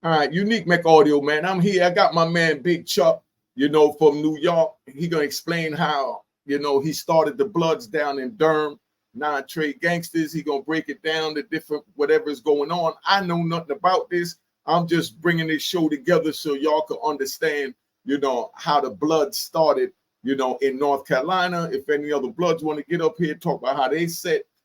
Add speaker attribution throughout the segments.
Speaker 1: All right, Unique Mecca Audio, man. I'm here. I got my man Big Chuck, from New York. He gonna explain how, he started the Bloods down in Durham, non-trade gangsters. He gonna break it down, the different whatever's going on. I know nothing about this. I'm just bringing this show together so y'all can understand, how the Bloods started, in North Carolina. If any other Bloods want to get up here, talk about how they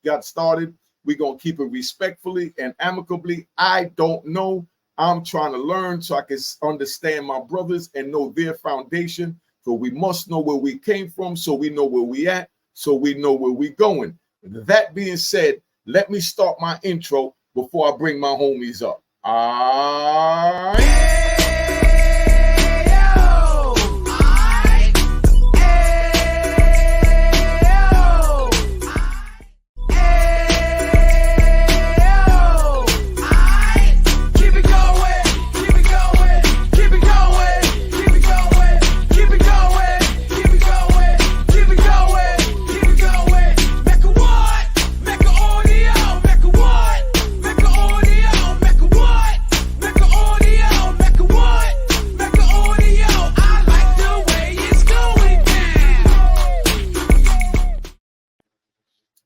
Speaker 1: got started, we're gonna keep it respectfully and amicably. I don't know. I'm trying to learn so I can understand my brothers and know their foundation. So we must know where we came from, so we know where we at, so we know where we going. That being said, let me start my intro before I bring my homies up. All right.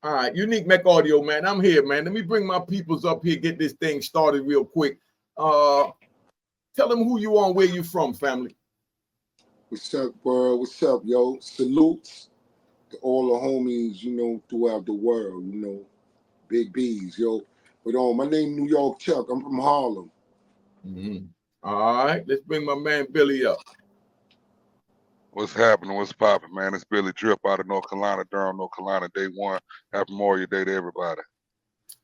Speaker 1: All right, Unique Mecca Audio, man. I'm here, man. Let me bring my peoples up here, get this thing started real quick. Tell them who you are and where you from, family.
Speaker 2: What's up, world? What's up, yo? Salutes to all the homies, throughout the world, Big B's, yo. But my name New York Chuck. I'm from Harlem.
Speaker 1: Mm-hmm. All right, let's bring my man Billy up.
Speaker 3: What's happening? What's popping, man? It's Billy Drip out of North Carolina, Durham, North Carolina, day one. Happy Memorial Day to everybody.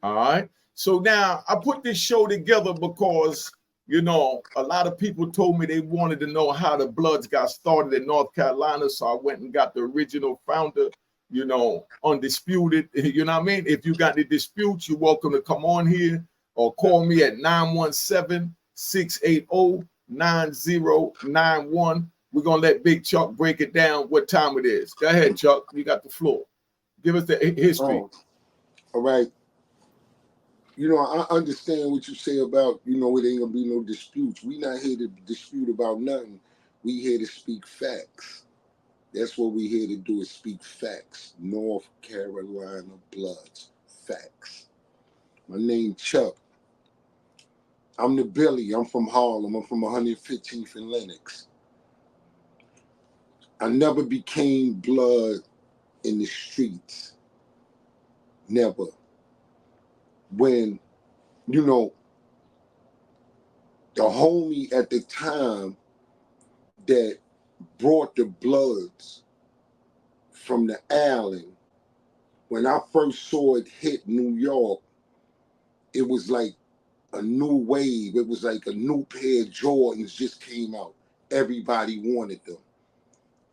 Speaker 1: All right. So now I put this show together because, a lot of people told me they wanted to know how the Bloods got started in North Carolina. So I went and got the original founder, Undisputed. You know what I mean? If you got any disputes, you're welcome to come on here or call me at 917-680-9091. We're going to let Big Chuck break it down what time it is. Go ahead, Chuck. You got the floor. Give us the history.
Speaker 2: All right. I understand what you say about, it ain't going to be no disputes. We not here to dispute about nothing. We here to speak facts. That's what we here to do, is speak facts. North Carolina Bloods. Facts. My name Chuck. I'm the Billy. I'm from Harlem. I'm from 115th and Lenox. I never became blood in the streets. Never. When, the homie at the time that brought the Bloods from the island, when I first saw it hit New York, it was like a new wave. It was like a new pair of Jordans just came out. Everybody wanted them.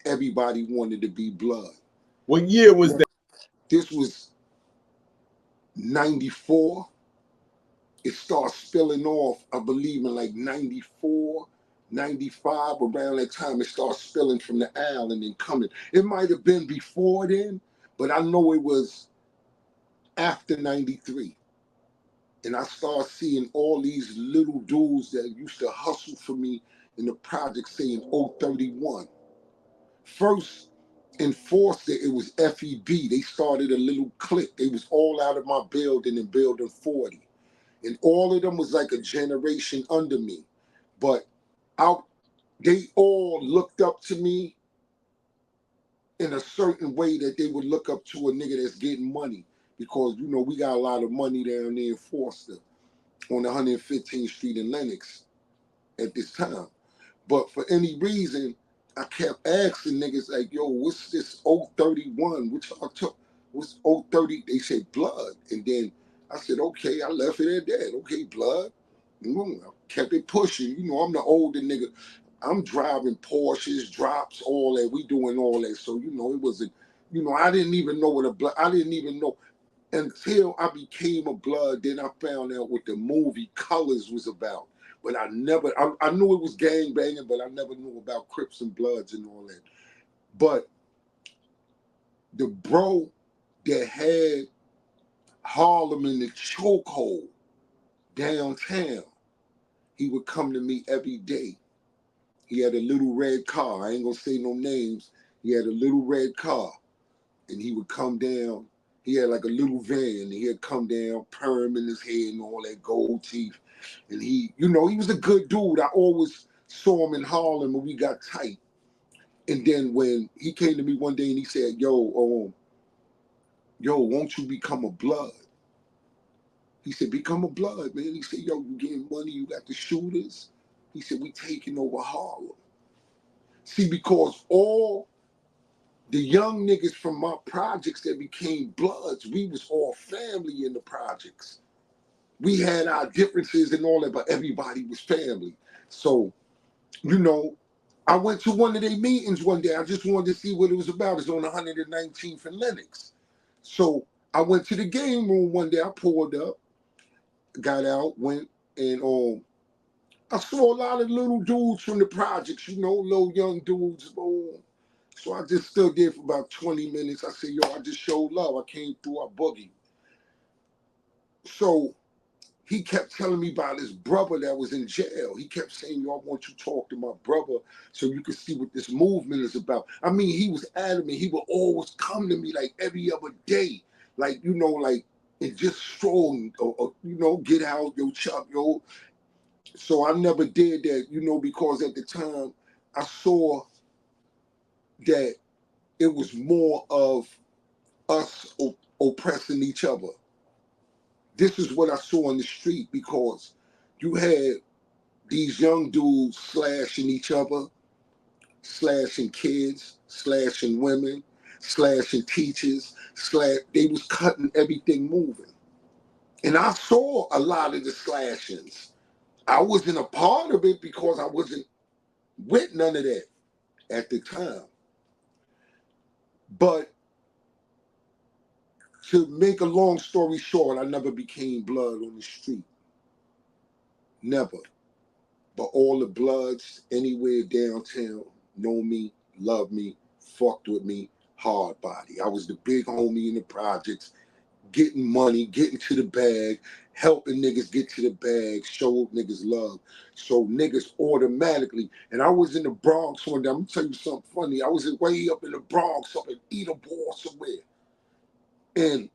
Speaker 2: Everybody wanted to be blood.
Speaker 1: What year was that?
Speaker 2: This was 94. It started spilling off, I believe, in like 94, 95. Around that time, it started spilling from the island and coming. It might have been before then, but I know it was after 93. And I started seeing all these little dudes that used to hustle for me in the project saying 031. First enforced it was FEB. They started a little clique. They was all out of my building in building 40. And all of them was like a generation under me. But they all looked up to me in a certain way that they would look up to a nigga that's getting money. Because, we got a lot of money down there in Forster on 115th Street in Lenox at this time. But for any reason, I kept asking niggas like, yo, what's this 031? Which I took, what's 030? They said blood. And then I said, okay, I left it at that. Okay, blood. I kept it pushing. I'm the older nigga. I'm driving Porsches, drops, all that. We doing all that. So, it wasn't, I didn't even know what a blood, I didn't even know. Until I became a blood, then I found out what the movie Colors was about. But I knew it was gang banging, but I never knew about Crips and Bloods and all that. But the bro that had Harlem in the chokehold downtown, he would come to me every day. He had a little red car. I ain't gonna say no names. He had a little red car, and he would come down. He had like a little van, and he'd come down, perm in his head and all that, gold teeth. And he, you know, he was a good dude. I always saw him in Harlem when we got tight. And then when he came to me one day and he said, yo, won't you become a blood? He said, become a blood, man. He said, yo, you getting money, you got the shooters. He said, we taking over Harlem. See, because all the young niggas from my projects that became bloods, we was all family in the projects. We had our differences and all that, but everybody was family. So, you know, I went to one of their meetings one day. I just wanted to see what it was about. It's on 119th and Lenox. So I went to the game room one day. I pulled up, got out, went, and I saw a lot of little dudes from the projects, you know, little young dudes. So I just stood there for about 20 minutes. I said, yo, I just showed love. I came through, I boogie. So he kept telling me about his brother that was in jail. He kept saying, yo, I want you to talk to my brother so you can see what this movement is about. I mean, he was adamant. He would always come to me like every other day. Like, you know, like, and just strong, or you know, get out, yo, Chuck, yo. So I never did that, you know, because at the time I saw that it was more of us oppressing each other. This is what I saw in the street, because you had these young dudes slashing each other, slashing kids, slashing women, slashing teachers, they was cutting everything moving. And I saw a lot of the slashings. I wasn't a part of it because I wasn't with none of that at the time. But to make a long story short, I never became blood on the street. Never. But all the bloods anywhere downtown know me, love me, fucked with me, hard body. I was the big homie in the projects, getting money, getting to the bag, helping niggas get to the bag, show niggas love. So niggas automatically, and I was in the Bronx one day, I'm gonna tell you something funny. I was way up in the Bronx, up in Edenball somewhere. And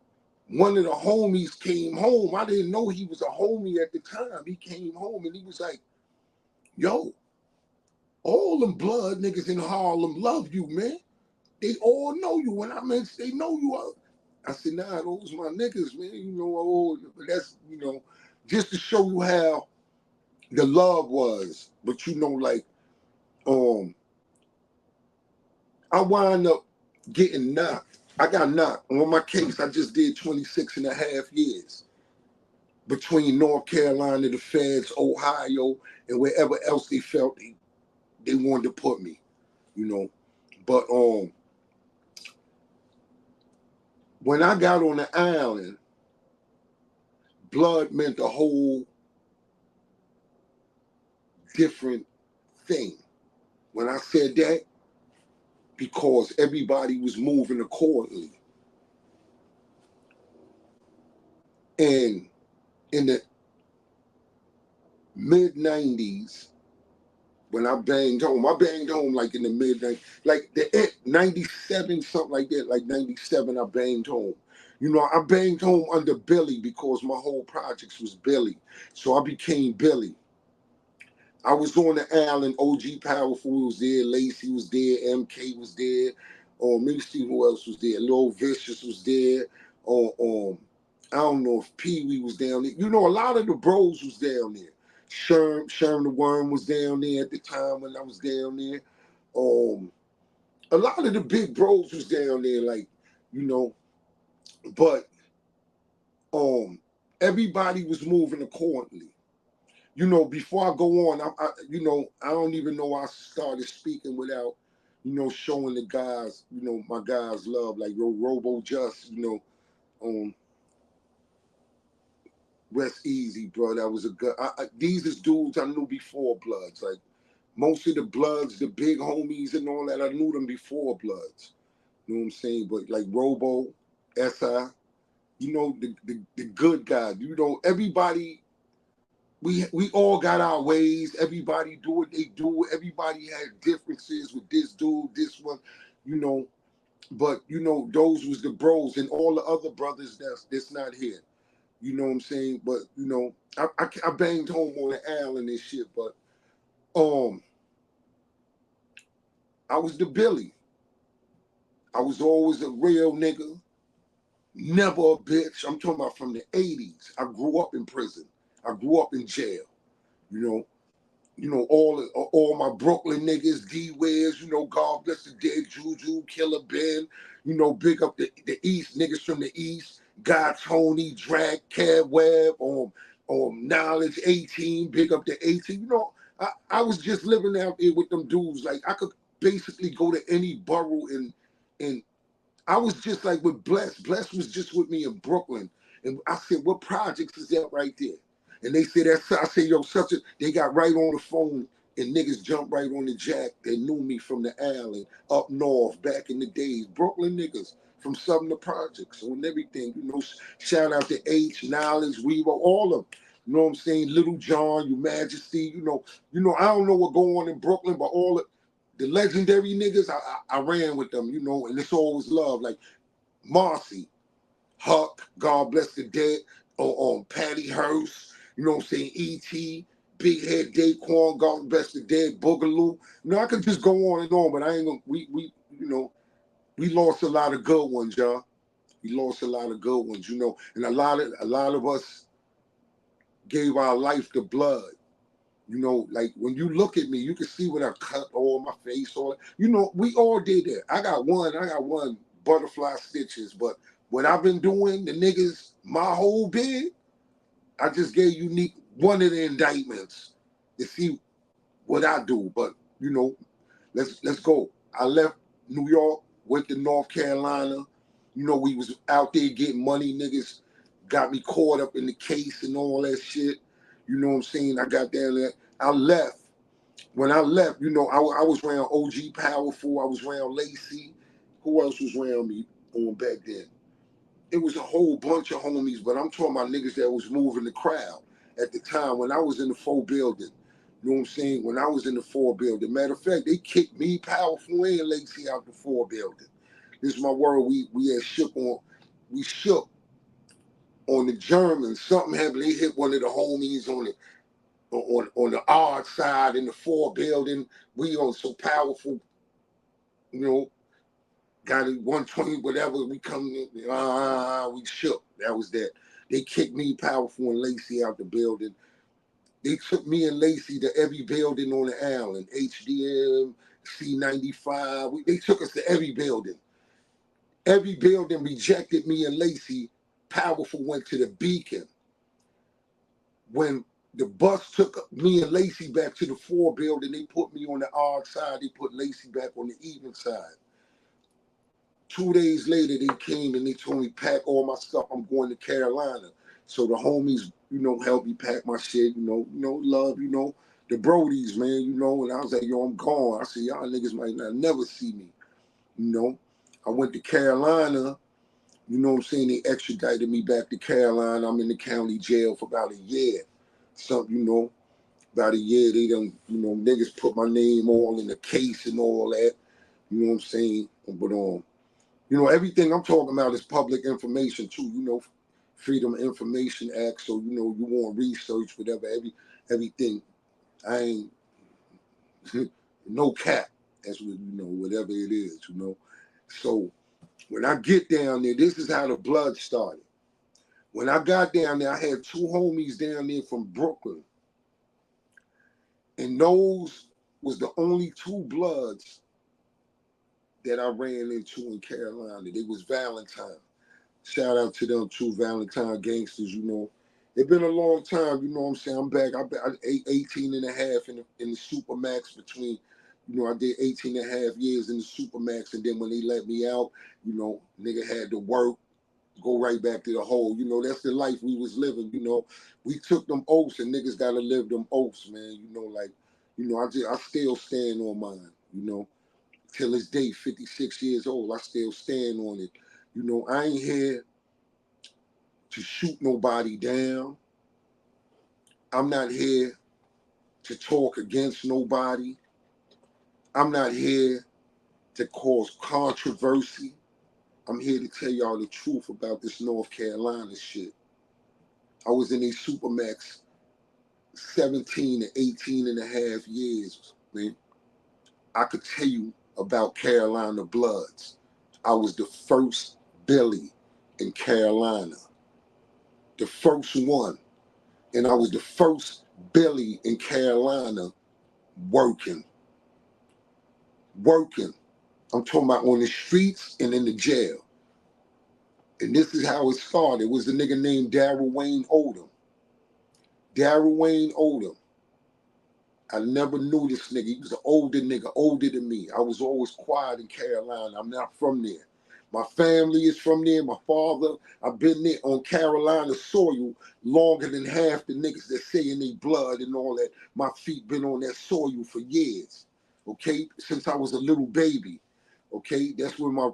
Speaker 2: one of the homies came home. I didn't know he was a homie at the time. He came home and he was like, yo, all them blood niggas in Harlem love you, man. They all know you. When I meant they know you. I said, nah, those my niggas, man. You know, that's, you know, just to show you how the love was. But you know, like, I wound up getting knocked. I got knocked. On my case, I just did 26 and a half years between North Carolina, the feds, Ohio, and wherever else they felt they wanted to put me, you know. But when I got on the island, blood meant a whole different thing. When I said that, because everybody was moving accordingly. And in the mid 90s, when I banged home like in the mid 90s, like the 97, something like that, like 97, I banged home. You know, I banged home under Billy because my whole projects was Billy. So I became Billy. I was on the island, OG Powerful was there, Lacey was there, MK was there, let me see who else was there. Lil Vicious was there, I don't know if Pee Wee was down there. You know, a lot of the bros was down there. Sherm the Worm was down there at the time when I was down there. A lot of the big bros was down there, like, you know, but everybody was moving accordingly. You know, before I go on, you know, I don't even know I started speaking without, you know, showing the guys, you know, my guys love, like Robo Just, you know, rest easy, bro. That was a good, these is dudes I knew before Bloods. Like, most of the Bloods, the big homies and all that, I knew them before Bloods. You know what I'm saying? But like Robo, SI, you know, the good guys, you know, everybody we all got our ways. Everybody do what they do. Everybody had differences with this dude, this one, you know. But you know, those was the bros and all the other brothers that's not here. You know what I'm saying? But you know, I banged home on the Allen and shit. But I was the Billy. I was always a real nigga, never a bitch. I'm talking about from the '80s. I grew up in prison. I grew up in jail. You know, all my Brooklyn niggas, D-Wiz, you know, God bless the dead, Juju, Killer Ben, you know, big up the East, niggas from the East, God, Tony, Drag, Cab Webb, Knowledge 18, big up the 18. You know, I was just living out there with them dudes. Like, I could basically go to any borough and I was just like with Bless. Bless was just with me in Brooklyn. And I said, what projects is that right there? And they said, that's, I said, yo, such a, they got right on the phone and niggas jumped right on the jack. They knew me from the alley up north back in the days. Brooklyn niggas from Southern Projects and everything. You know, shout out to H, Knowledge, Weaver, all of them. You know what I'm saying? Little John, Your Majesty, you know, I don't know what going on in Brooklyn, but all the legendary niggas, I ran with them, you know, and it's always love. Like Marcy, Huck, God bless the dead, on Patty Hearst, you know what I'm saying, E.T., Big Head Daquan, God bless the dead, Boogaloo. You know, I could just go on and on, but I ain't gonna, we you know, we lost a lot of good ones, y'all. We lost a lot of good ones, you know, and a lot of us gave our life to blood. You know, like when you look at me, you can see what I cut all my face, all you know, we all did that. I got one butterfly stitches, but what I've been doing, the niggas, my whole bid, I just gave unique one of the indictments to see what I do. But you know, let's go. I left New York, went to North Carolina. You know, we was out there getting money. Niggas got me caught up in the case and all that shit. You know what I'm saying? I got down there. I left. When I left, you know, I was around OG Powerful. I was around Lacey. Who else was around me on back then? It was a whole bunch of homies, but I'm talking about niggas that was moving the crowd at the time when I was in the 4 building. You know what I'm saying? When I was in the 4 building. Matter of fact, they kicked me, Powerful, and Lacey out the 4 building. This is my word. We shook on the Germans. Something happened. They hit one of the homies on the odd side in the 4 building. We on so Powerful, you know, got it 120, whatever. We come in, we shook. That was that. They kicked me, Powerful, and Lacey out the building. They took me and Lacey to every building on the island, HDM, C95. They took us to every building. Every building rejected me and Lacey. Powerful went to the Beacon. When the bus took me and Lacey back to the 4 building, they put me on the odd side. They put Lacey back on the even side. 2 days later, they came and they told me, pack all my stuff. I'm going to Carolina. So the homies, you know, helped me pack my shit, you know, love, you know, the Brodies, man, you know. And I was like, yo, I'm gone. I said, y'all niggas might not never see me, you know. I went to Carolina, you know what I'm saying? They extradited me back to Carolina. I'm in the county jail for about a year. Something, you know, about a year. They done, you know, niggas put my name all in the case and all that. You know what I'm saying? But you know, everything I'm talking about is public information too. You know, Freedom of Information Act. So you know, you want research, whatever. Everything. I ain't no cap. That's what you know. Whatever it is, you know. So when I get down there, this is how the blood started. When I got down there, I had 2 homies down there from Brooklyn, and those was the only 2 bloods that I ran into in Carolina. They was Valentine. Shout out to them 2 Valentine gangsters, you know. It's been a long time, you know what I'm saying? I'm back. I 18 and a half in the Supermax between, you know, I did 18 and a half years in the Supermax, and then when they let me out, you know, nigga had to work, go right back to the hole. You know, that's the life we was living, you know. We took them oaths, and niggas got to live them oaths, man. You know, like, you know, I still stand on mine, you know. Till this day, 56 years old, I still stand on it. You know, I ain't here to shoot nobody down. I'm not here to talk against nobody. I'm not here to cause controversy. I'm here to tell y'all the truth about this North Carolina shit. I was in a Supermax 17 to 18 and a half years, man. I could tell you about Carolina Bloods. I was the first Billy in Carolina. The first one. And I was the first Billy in Carolina working. I'm talking about on the streets and in the jail. And this is how it started. It was a nigga named Darrell Wayne Odom. Darrell Wayne Odom. I never knew this nigga. He was an older nigga, older than me. I was always quiet in Carolina. I'm not from there. My family is from there. My father, I've been there on Carolina soil longer than half the niggas that say in their blood and all that. My feet been on that soil for years. Okay, since I was a little baby. Okay, that's where my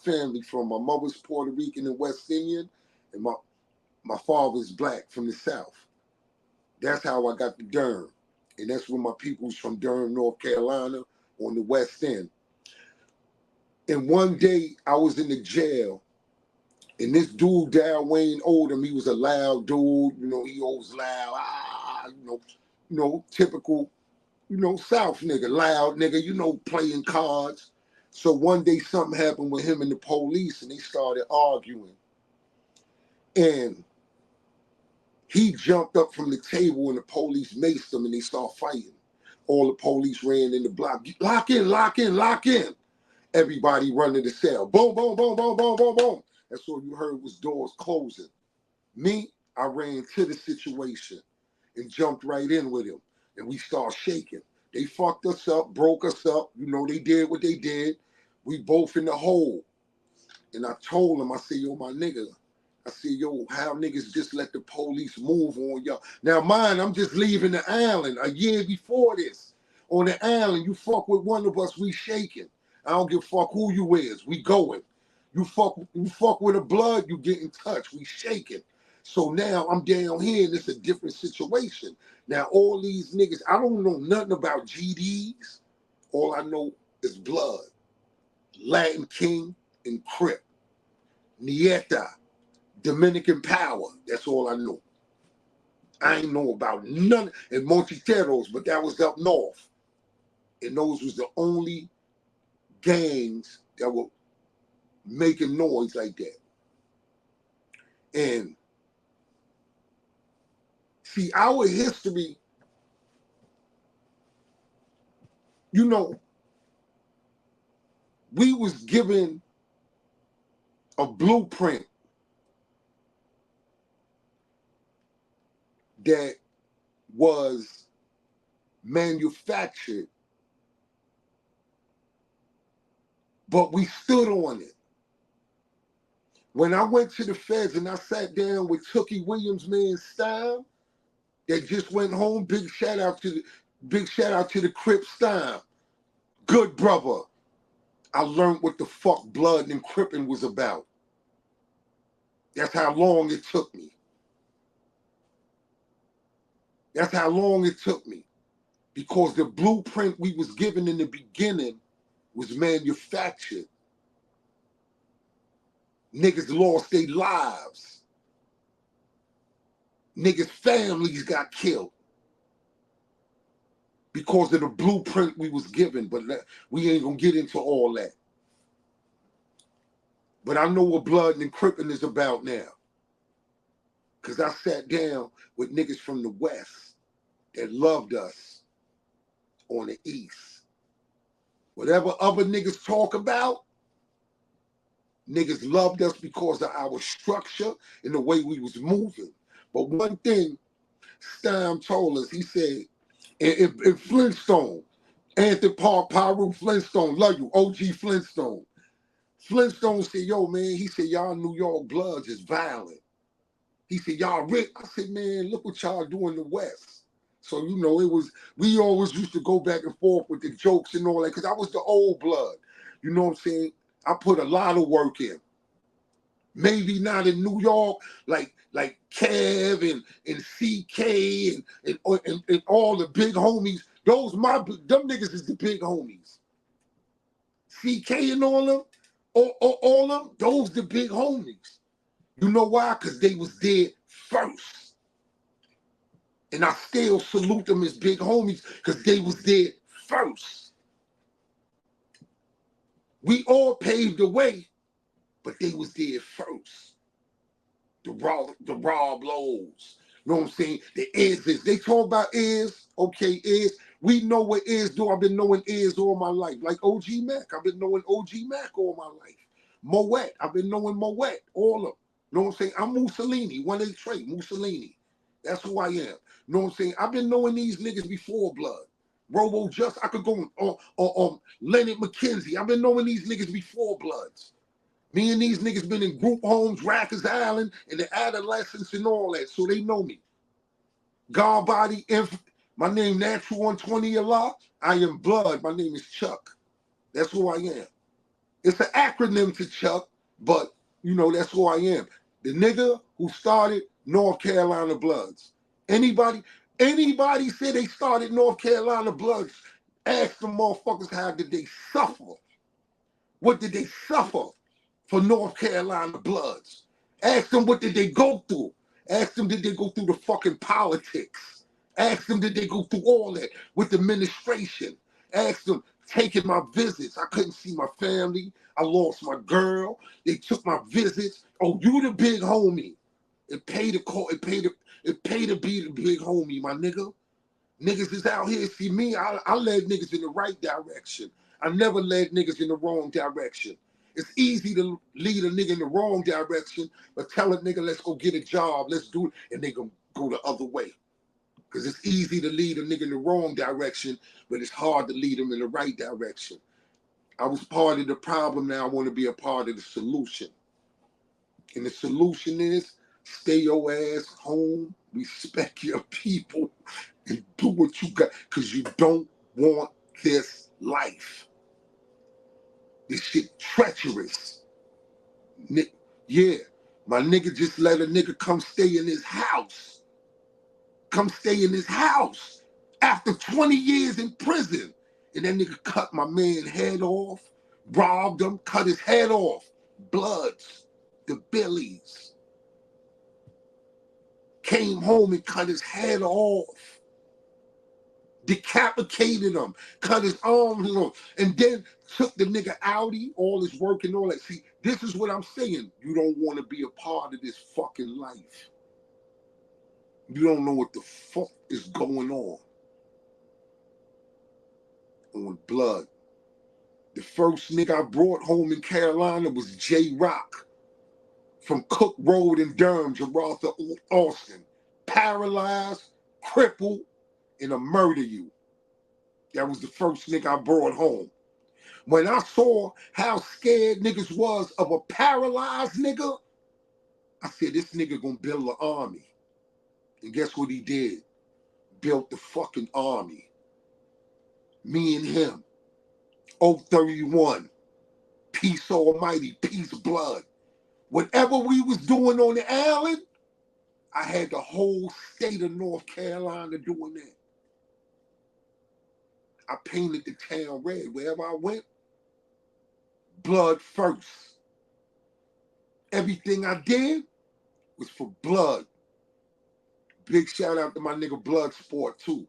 Speaker 2: family from. My mother's Puerto Rican and West Indian, and my father's black from the South. That's how I got to Durham. And that's where my people's from, Durham, North Carolina, on the West End. And one day I was in the jail, and this dude, Darrell Wayne Odom, he was a loud dude, he always loud, typical, South nigga, loud nigga, playing cards. So one day something happened with him and the police, and they started arguing. And he jumped up from the table and the police maced him and they started fighting. All the police ran in the block. Lock in, lock in, lock in. Everybody running the cell. Boom, boom, boom, boom, boom, boom, boom. That's all you heard was doors closing. Me, I ran to the situation and jumped right in with him. And we started shaking. They fucked us up, broke us up. They did what they did. We both in the hole. And I told him, I said, yo, my nigga, I said, yo, how niggas just let the police move on y'all? Now, mine, I'm just leaving the island a year before this. On the island, you fuck with one of us, we shaking. I don't give a fuck who you is, we going. You fuck with a blood, you get in touch, we shaking. So now I'm down here and it's a different situation. Now, all these niggas, I don't know nothing about GDs. All I know is blood. Latin King and Crip. Nieta. Dominican power. That's all I know. I ain't know about none. And Monteteros, but that was up north. And those was the only gangs that were making noise like that. And see, our history, we was given a blueprint that was manufactured, but we stood on it. When I went to the feds and I sat down with Tookie Williams, man, Stein, that just went home, big shout out to the Crips Stein. Good brother. I learned what the fuck blood and cripping was about. That's how long it took me. That's how long it took me. Because the blueprint we was given in the beginning was manufactured. Niggas lost their lives. Niggas' families got killed because of the blueprint we was given. But we ain't gonna get into all that. But I know what blood and cripping is about now. Because I sat down with niggas from the West that loved us on the East. Whatever other niggas talk about, niggas loved us because of our structure and the way we was moving. But one thing Stein told us, he said, in Flintstone, Anthony Park, Pyru Flintstone, love you, OG Flintstone. Flintstone said, yo, man, he said, y'all New York Bloods is violent. He said, y'all rich. I said, man, look what y'all do in the West. So, we always used to go back and forth with the jokes and all that, because I was the old blood. You know what I'm saying? I put a lot of work in. Maybe not in New York, like Kev and CK and all the big homies. Them niggas is the big homies. CK and all them, all them, those the big homies. You know why? Because they was there first. And I still salute them as big homies because they was there first. We all paved the way, but they was there first. The Rob Lows. You know what I'm saying? The is. They talk about is. Okay, is. We know what is do. I've been knowing is all my life. Like OG Mac. I've been knowing OG Mac all my life. Moet. I've been knowing Moet. All of them. You know what I'm saying? I'm Mussolini. 1A Trey. Mussolini. That's who I am. You know what I'm saying? I've been knowing these niggas before blood. Robo Just. I could go on Leonard McKenzie. I've been knowing these niggas before bloods. Me and these niggas been in group homes, Rikers Island, and the adolescence and all that, so they know me. God Body, my name Natural 120 a lot. I am blood. My name is Chuck. That's who I am. It's an acronym to Chuck, but you know that's who I am. The nigga who started North Carolina Bloods. Anybody say they started North Carolina Bloods? Ask them motherfuckers how did they suffer? What did they suffer for North Carolina Bloods? Ask them what did they go through. Ask them did they go through the fucking politics. Ask them did they go through all that with the administration. Ask them taking my visits. I couldn't see my family. I lost my girl. They took my visits. Oh, you the big homie. It paid to call. It paid to be the big homie, my nigga. Niggas is out here. See me, I led niggas in the right direction. I never led niggas in the wrong direction. It's easy to lead a nigga in the wrong direction, but tell a nigga, let's go get a job, let's do it, and they gonna go the other way. Because it's easy to lead a nigga in the wrong direction, but it's hard to lead them in the right direction. I was part of the problem, now I want to be a part of the solution. And the solution is stay your ass home, respect your people, and do what you got, because you don't want this life. This shit treacherous. Yeah, my nigga just let a nigga come stay in his house. Come stay in his house after 20 years in prison. And that nigga cut my man head off, robbed him, cut his head off. Bloods, the Billies. Came home and cut his head off. Decapitated him, cut his arms off, and then took the nigga Audi, all his work and all that. See, this is what I'm saying. You don't want to be a part of this fucking life. You don't know what the fuck is going on blood. The first nigga I brought home in Carolina was J Rock from Cook Road in Durham, Gerartha Austin. Paralyzed, crippled, and a murder you. That was the first nigga I brought home. When I saw how scared niggas was of a paralyzed nigga, I said, this nigga gonna build an army. And guess what he did? Built the fucking army. Me and him. 031. Peace almighty, peace blood. Whatever we was doing on the island, I had the whole state of North Carolina doing that. I painted the town red. Wherever I went, blood first. Everything I did was for blood. Big shout out to my nigga Blood Sport too.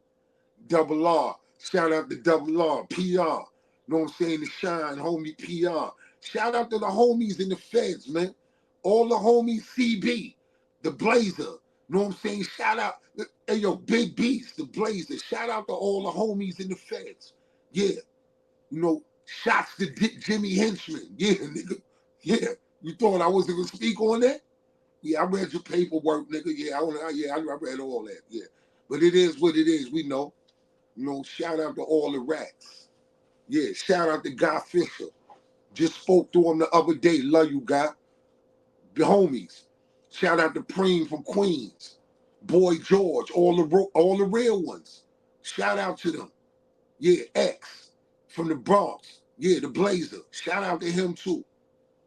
Speaker 2: Double R. Shout out to Double R. PR. Know what I'm saying? The Shine, homie PR. Shout out to the homies in the feds, man. All the homies CB, the Blazer. Know what I'm saying? Shout out, hey yo, Big Beast, the Blazer. Shout out to all the homies in the feds. Yeah. You know, shots to Jimmy Henchman. Yeah, nigga. Yeah. You thought I wasn't gonna speak on that? Yeah, I read your paperwork, nigga. Yeah, I read all that. Yeah. But it is what it is. We know. You know, shout out to all the rats. Yeah, shout out to Guy Fisher. Just spoke to him the other day. Love you, Guy. The homies. Shout out to Preem from Queens. Boy George, all the real ones. Shout out to them. Yeah, X from the Bronx. Yeah, the Blazer. Shout out to him too.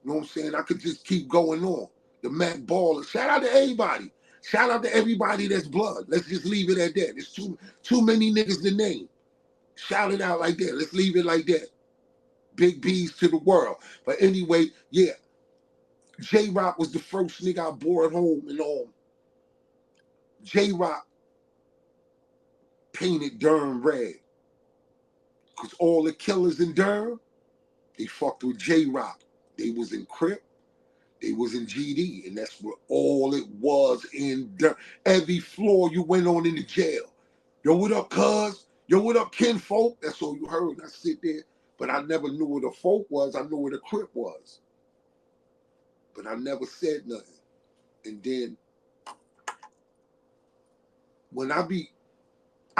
Speaker 2: You know what I'm saying? I could just keep going on. The Mac Baller. Shout out to everybody. Shout out to everybody that's blood. Let's just leave it at that. There's too many niggas to name. Shout it out like that. Let's leave it like that. Big B's to the world. But anyway, yeah. J-Rock was the first nigga I brought home and all. J-Rock painted Durham red. Because all the killers in Durham, they fucked with J-Rock. They was in Crips. They was in GD, and that's what all it was in Durham. Every floor you went on in the jail. Yo, what up, cuz? Yo, what up, kinfolk? That's all you heard. I sit there, but I never knew what a folk was. I knew what a Crip was. But I never said nothing. And then, when I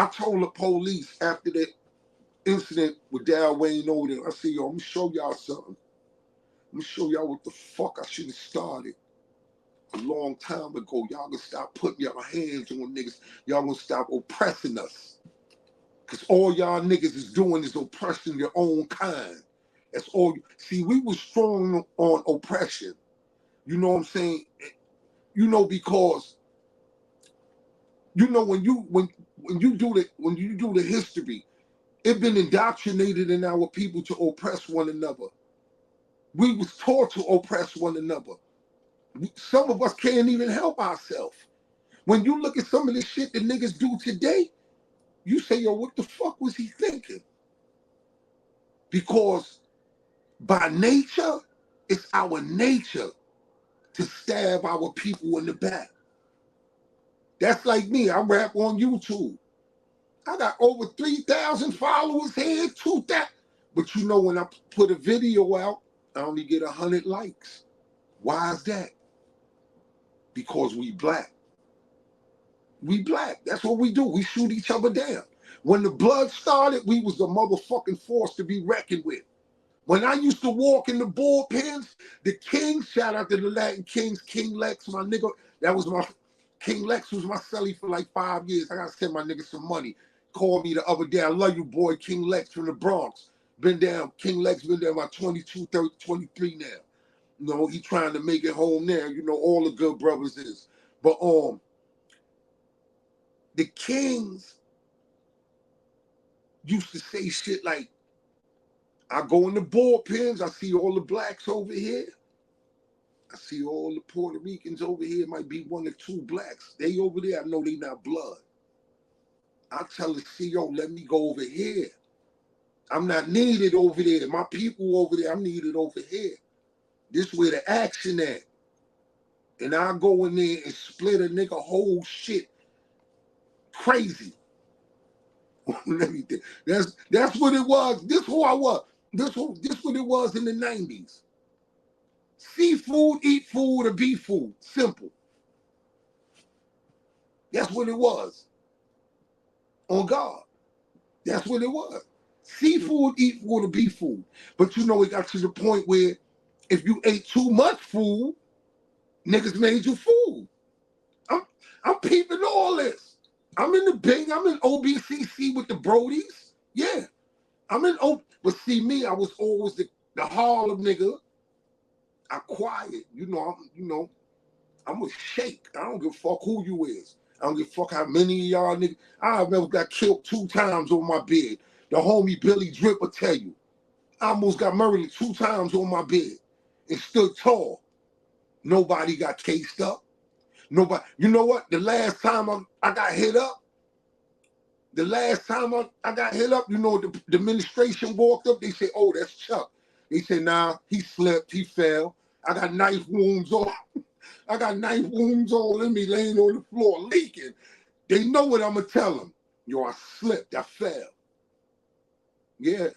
Speaker 2: told the police after that incident with Dal Wayne over there, I said, yo, I'm gonna show y'all something. I'm gonna show y'all what the fuck I should have started a long time ago. Y'all gonna stop putting your hands on niggas. Y'all gonna stop oppressing us. Cause all y'all niggas is doing is oppressing your own kind. That's all. See, we was strong on oppression. You know what I'm saying? You know, because you know when you do the history, it been indoctrinated in our people to oppress one another. We was taught to oppress one another. Some of us can't even help ourselves. When you look at some of the shit that niggas do today, you say, yo, what the fuck was he thinking? Because by nature, it's our nature to stab our people in the back. That's like me. I rap on YouTube. I got over 3,000 followers here, 2,000. But you know, when I put a video out, I only get 100 likes. Why is that? Because we black. We black. That's what we do. We shoot each other down. When the blood started, we was the motherfucking force to be reckoned with. When I used to walk in the bullpens, the Kings, shout out to the Latin Kings, King Lex, my nigga, that was my, King Lex was my celly for like 5 years. I gotta send my nigga some money. Called me the other day. I love you, boy, King Lex from the Bronx. Been down, King Lex been there about 22, 30, 23 now. You know, he trying to make it home now. You know, all the good brothers is. But the Kings used to say shit like, I go in the bullpens, I see all the blacks over here. I see all the Puerto Ricans over here, might be 1 or 2 blacks. They over there, I know they not blood. I tell the CEO, let me go over here. I'm not needed over there. My people over there, I'm needed over here. This where the action at. And I go in there and split a nigga whole shit crazy. Let me think. That's what it was. This who I was. This what it was in the 90s. Seafood, eat food, or be food. Simple. That's what it was. On God. That's what it was. Seafood, eat food, or be food. But you know, it got to the point where if you ate too much food, niggas made you food. I'm peeping all this. I'm in the Bing, I'm in OBCC with the Brodies. Yeah. But see me, I was always the Harlem nigga. I quiet. I'm a shake. I don't give a fuck who you is. I don't give a fuck how many of y'all niggas. I remember got killed 2 times on my bed. The homie Billy Drip will tell you. I almost got murdered 2 times on my bed and stood tall. Nobody got cased up. Nobody. You know what? The last time I got hit up, you know, the administration walked up, they said, oh, that's Chuck. They said, nah, he slipped, he fell. I got knife wounds all in me, laying on the floor, leaking. They know what I'm going to tell them. Yo, I slipped, I fell. Yeah,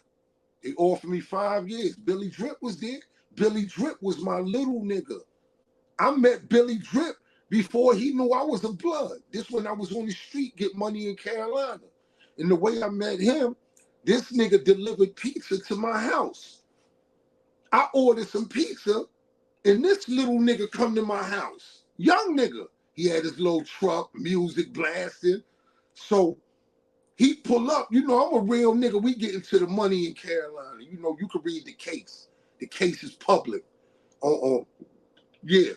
Speaker 2: they offered me 5 years. Billy Drip was there. Billy Drip was my little nigga. I met Billy Drip before he knew I was a blood. This when I was on the street, get money in Carolina. And the way I met him, this nigga delivered pizza to my house. I ordered some pizza, and this little nigga come to my house. Young nigga. He had his little truck, music blasting. So he pull up. You know, I'm a real nigga. We get into the money in Carolina. You know, you can read the case. The case is public. Yeah,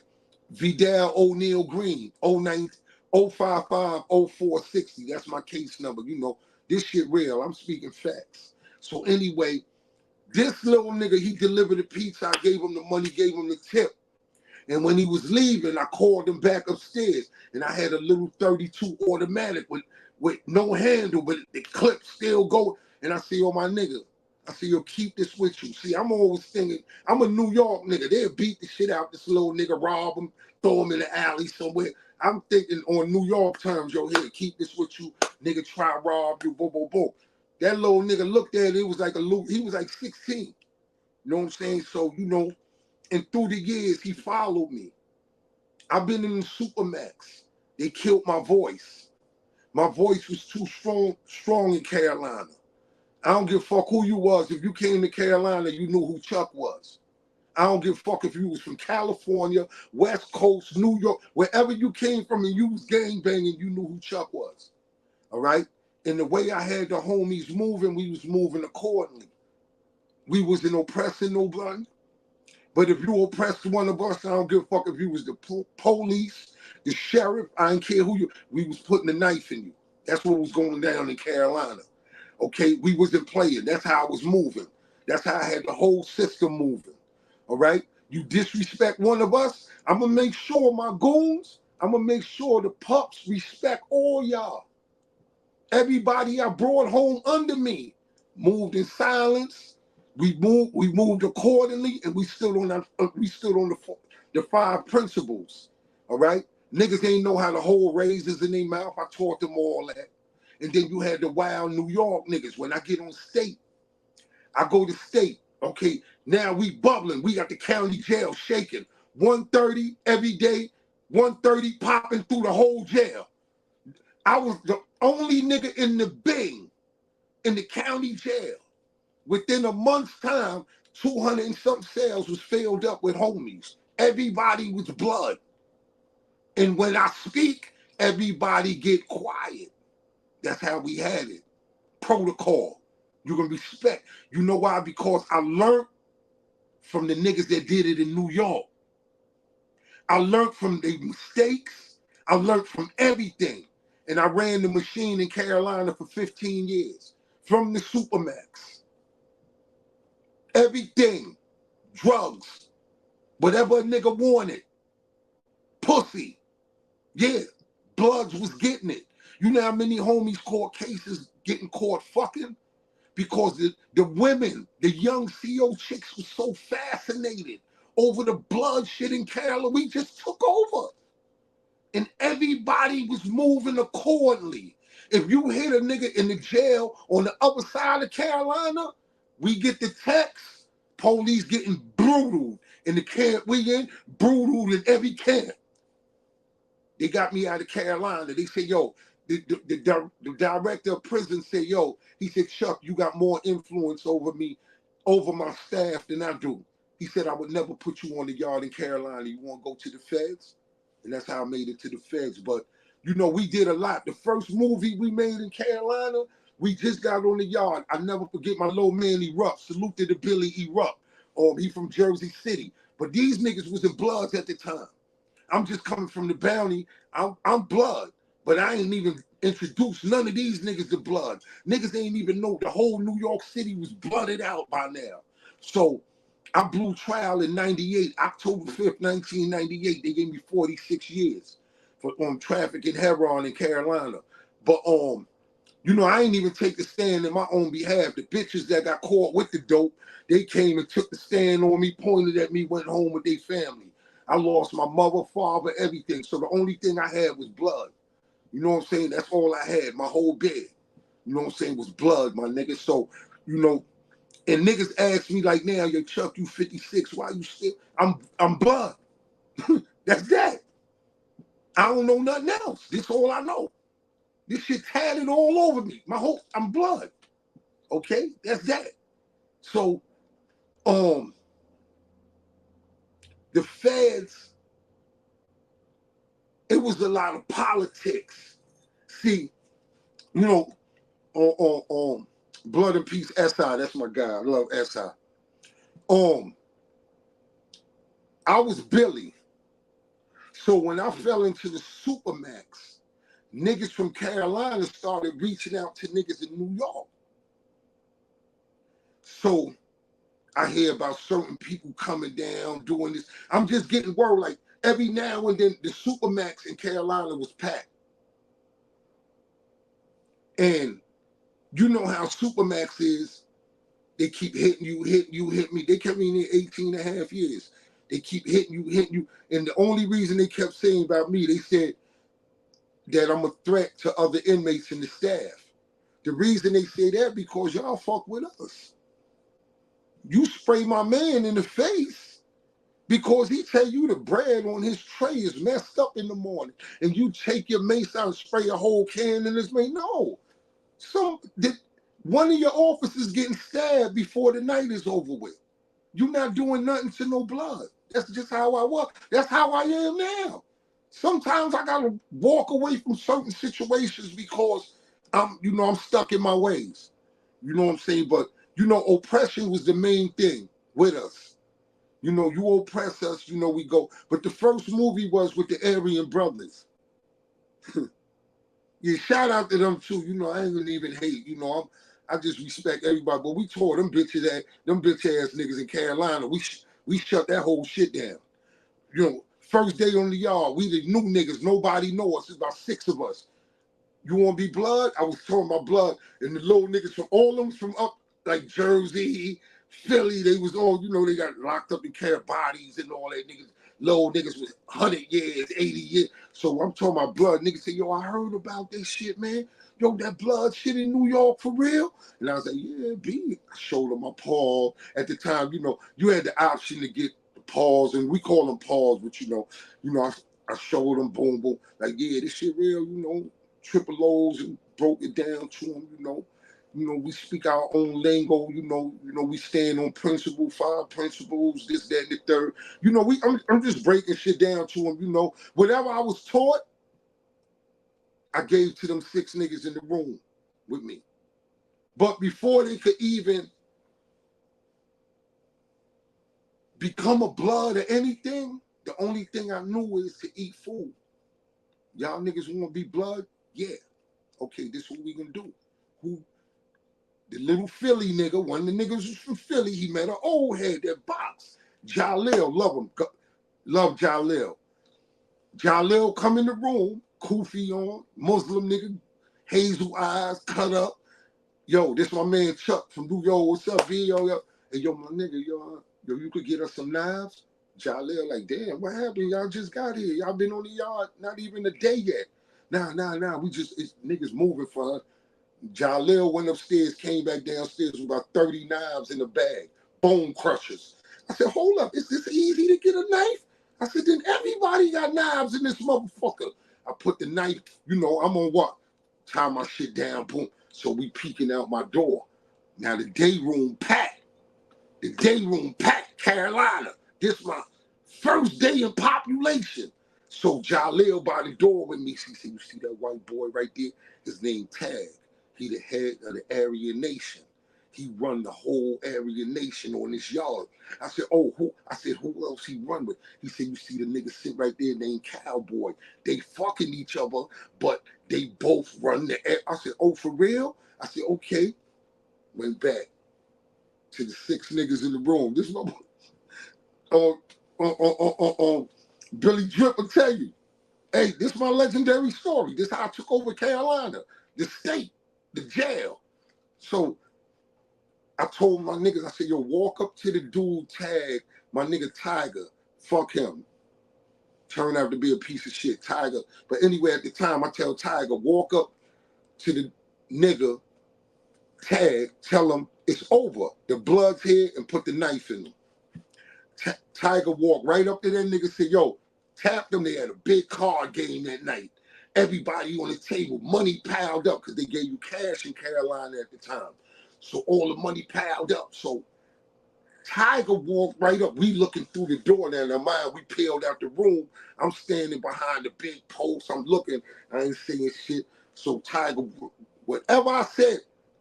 Speaker 2: Vidal O'Neal Green, 09 055 0460. That's my case number. You know, this shit real. I'm speaking facts. So anyway, this little nigga, he delivered the pizza. I gave him the money, gave him the tip. And when he was leaving, I called him back upstairs, and I had a little 32 automatic with no handle, but the clip still go. And I say, oh, my nigga, I say, yo, keep this with you. See, I'm always thinking, I'm a New York nigga. They'll beat the shit out this little nigga, rob him, throw him in the alley somewhere. I'm thinking on New York terms, yo, here, keep this with you. Nigga, try rob you, boom, boom, boom. That little nigga looked at it, it was like he was like 16. You know what I'm saying? So, you know, and through the years, he followed me. I've been in the Supermax. They killed my voice. My voice was too strong in Carolina. I don't give a fuck who you was. If you came to Carolina, you knew who Chuck was. I don't give a fuck if you was from California, West Coast, New York, wherever you came from and you was gangbanging, you knew who Chuck was. All right? And the way I had the homies moving, we was moving accordingly. We wasn't oppressing nobody. But if you oppressed one of us, I don't give a fuck if you was the police, the sheriff, I don't care who you, we was putting a knife in you. That's what was going down in Carolina. Okay, we wasn't playing. That's how I was moving. That's how I had the whole system moving. All right? You disrespect one of us, I'm gonna make sure my goons, I'm gonna make sure the pups respect all y'all. Everybody I brought home under me moved in silence. We moved accordingly, and we stood on the 5 principles. All right, niggas ain't know how to hold razors in their mouth. I taught them all that. And then you had the wild New York niggas. When I get on state, I go to state. Okay, now we bubbling. We got the county jail shaking. 1:30 every day. 1:30 popping through the whole jail. I was the only nigga in the Bing, in the county jail. Within a month's time, 200 and some cells was filled up with homies. Everybody was blood. And when I speak, everybody get quiet. That's how we had it. Protocol. You're gonna respect. You know why? Because I learned from the niggas that did it in New York. I learned from their mistakes. I learned from everything. And I ran the machine in Carolina for 15 years. From the Supermax. Everything. Drugs. Whatever a nigga wanted. Pussy. Yeah. Bloods was getting it. You know how many homies caught cases getting caught fucking? Because the women, the young CO chicks was so fascinated over the blood shit in Carolina. We just took over. And everybody was moving accordingly. If you hit a nigga in the jail on the other side of Carolina, we get the text, police getting brutal in the camp we in, brutal in every camp. They got me out of Carolina. They said, yo, the director of prison said, yo, he said, Chuck, you got more influence over me, over my staff than I do. He said, I would never put you on the yard in Carolina. You want to go to the feds? And that's how I made it to the feds. But, you know, we did a lot. The first movie we made in Carolina, we just got on the yard. I never forget my little man Erupt. Salute to the Billy Erupt. He from Jersey City. But these niggas was in Bloods at the time. I'm just coming from the bounty. I'm blood. But I ain't even introduced none of these niggas to blood. Niggas ain't even know the whole New York City was blooded out by now. So I blew trial in 98, October 5th, 1998. They gave me 46 years for trafficking heroin in Carolina. But you know, I ain't even take the stand in my own behalf. The bitches that got caught with the dope, they came and took the stand on me, pointed at me, went home with their family. I lost my mother, father, everything. So the only thing I had was blood. You know what I'm saying? That's all I had. My whole bed, you know what I'm saying, was blood, my nigga. So, you know, and niggas ask me like now, yo, Chuck, you 56, why you still? I'm blood. That's that. I don't know nothing else. This all I know. This shit tatted all over me. I'm blood. Okay? That's that. So, the feds, it was a lot of politics. See, you know, on Blood and Peace SI, that's my guy. I love SI. I was Billy. So when I fell into the Supermax, niggas from Carolina started reaching out to niggas in New York. So I hear about certain people coming down, doing this. I'm just getting word, like every now and then the Supermax in Carolina was packed. And you know how Supermax is. They keep hitting you, hit me. They kept me in there 18 and a half years. They keep hitting you. And the only reason they kept saying about me, they said that I'm a threat to other inmates and the staff. The reason they say that, because y'all fuck with us. You spray my man in the face because he tell you the bread on his tray is messed up in the morning, and you take your mace out and spray a whole can in his mace. No. One of your officers getting stabbed before the night is over with. You're not doing nothing to no blood. That's just how I was. That's how I am now. Sometimes I gotta walk away from certain situations because I'm stuck in my ways. You know what I'm saying? But oppression was the main thing with us. You oppress us, we go. But the first movie was with the Aryan brothers. Yeah, shout out to them too. I ain't gonna even hate. I just respect everybody. But we tore them bitch ass niggas in Carolina. We shut that whole shit down. First day on the yard, we the new niggas. Nobody know us. It's about 6 of us. You want to be blood? I was talking about blood, and the little niggas from all them from up like Jersey, Philly. They was all they got locked up in care bodies and all that niggas. Little niggas was 100 years, 80 years. So I'm talking about blood. Niggas say, yo, I heard about this shit, man. Yo, that blood shit in New York for real? And I was like, yeah, B. I showed them my paw. At the time, you had the option to get the paws, and we call them paws, but I showed them, boom, boom. Like, yeah, this shit real, triple O's, and broke it down to them, we speak our own lingo, we stand on principle, 5 principles, this, that, and the third. I'm just breaking shit down to them, whatever I was taught, I gave to them 6 niggas in the room with me. But before they could even become a blood or anything, the only thing I knew is to eat food. Y'all niggas want to be blood? Yeah. Okay, this is what we gonna do. The little Philly nigga, one of the niggas was from Philly, he met an old head that box. Jalil, love him. Love Jalil. Jalil come in the room, kufi on, Muslim nigga, hazel eyes, cut up. Yo, this my man Chuck from New York. What's up, V? Yo. Hey, yo, my nigga, yo, you could get us some knives? Jalil like, damn, what happened? Y'all just got here. Y'all been on the yard, not even a day yet. Nah. It's niggas moving for her. Jalil went upstairs, came back downstairs with about 30 knives in a bag, bone crushers. I said, hold up, is this easy to get a knife? I said, then everybody got knives in this motherfucker. I put the knife, I'm on what? Tie my shit down, boom. So we peeking out my door. Now the day room packed. Carolina. This my first day in population. So Jalil by the door with me. She said, you see that white boy right there? His name Tag. He the head of the Aryan Nation. He run the whole Aryan Nation on this yard. I said, who else he run with? He said, you see the nigga sit right there named Cowboy. They fucking each other, but they both run the air. I said, oh, for real? I said, okay. Went back to the 6 niggas in the room. This mother, Billy Drip will tell you, hey, this is my legendary story. This is how I took over Carolina, the state, the jail. So I told my niggas, I said, yo, walk up to the dude Tag, my nigga Tiger. Fuck him. Turned out to be a piece of shit, Tiger. But anyway, at the time, I tell Tiger, walk up to the nigga Tag, tell him it's over. The blood's here, and put the knife in him. Tiger walked right up to that nigga, said, yo, tap them. They had a big card game that night. Everybody on the table, money piled up, because they gave you cash in Carolina at the time. So all the money piled up. So Tiger walked right up. We looking through the door now. Now, mind, we peeled out the room. I'm standing behind the big post. I'm looking. I ain't saying shit. So Tiger, whatever I said,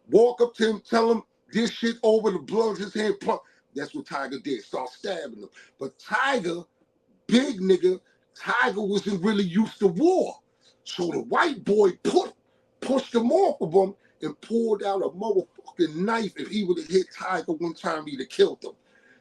Speaker 2: walk up to him, tell him this shit over, the blood his hand. That's what Tiger did. Start stabbing him. But Tiger big nigga, Tiger wasn't really used to war. So the white boy pushed him off of him and pulled out a motherfucking knife. If he would have hit Tiger one time, he'd have killed him.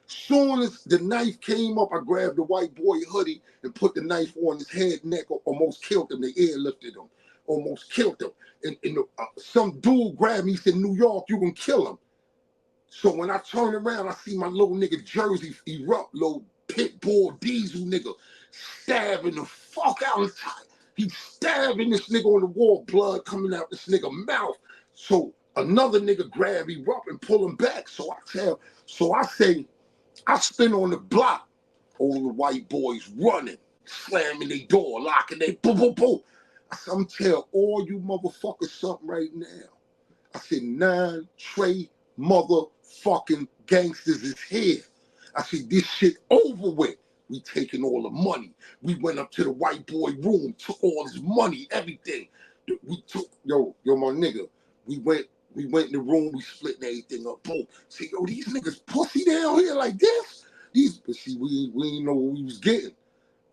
Speaker 2: Soon as the knife came up, I grabbed the white boy hoodie and put the knife on his head, neck, almost killed him. The airlifted him, almost killed him. And some dude grabbed me, he said, New York, you gonna kill him. So when I turn around, I see my little nigga Jersey erupt, little pit bull diesel nigga, stabbing the fuck out of Tiger. He's stabbing this nigga on the wall, blood coming out this nigga mouth. So another nigga grab him up and pull him back. So I say, I spin on the block. All the white boys running, slamming their door, locking their boom, boom, boom. I said, I'm tell all you motherfuckers something right now. I said, 9 Trey motherfucking gangsters is here. I said, this shit over with. We taking all the money. We went up to the white boy room, took all his money, everything. We took, yo, my nigga. We went in the room, we split everything up. Boom. Say, yo, these niggas pussy down here like this. But see, we didn't know what we was getting.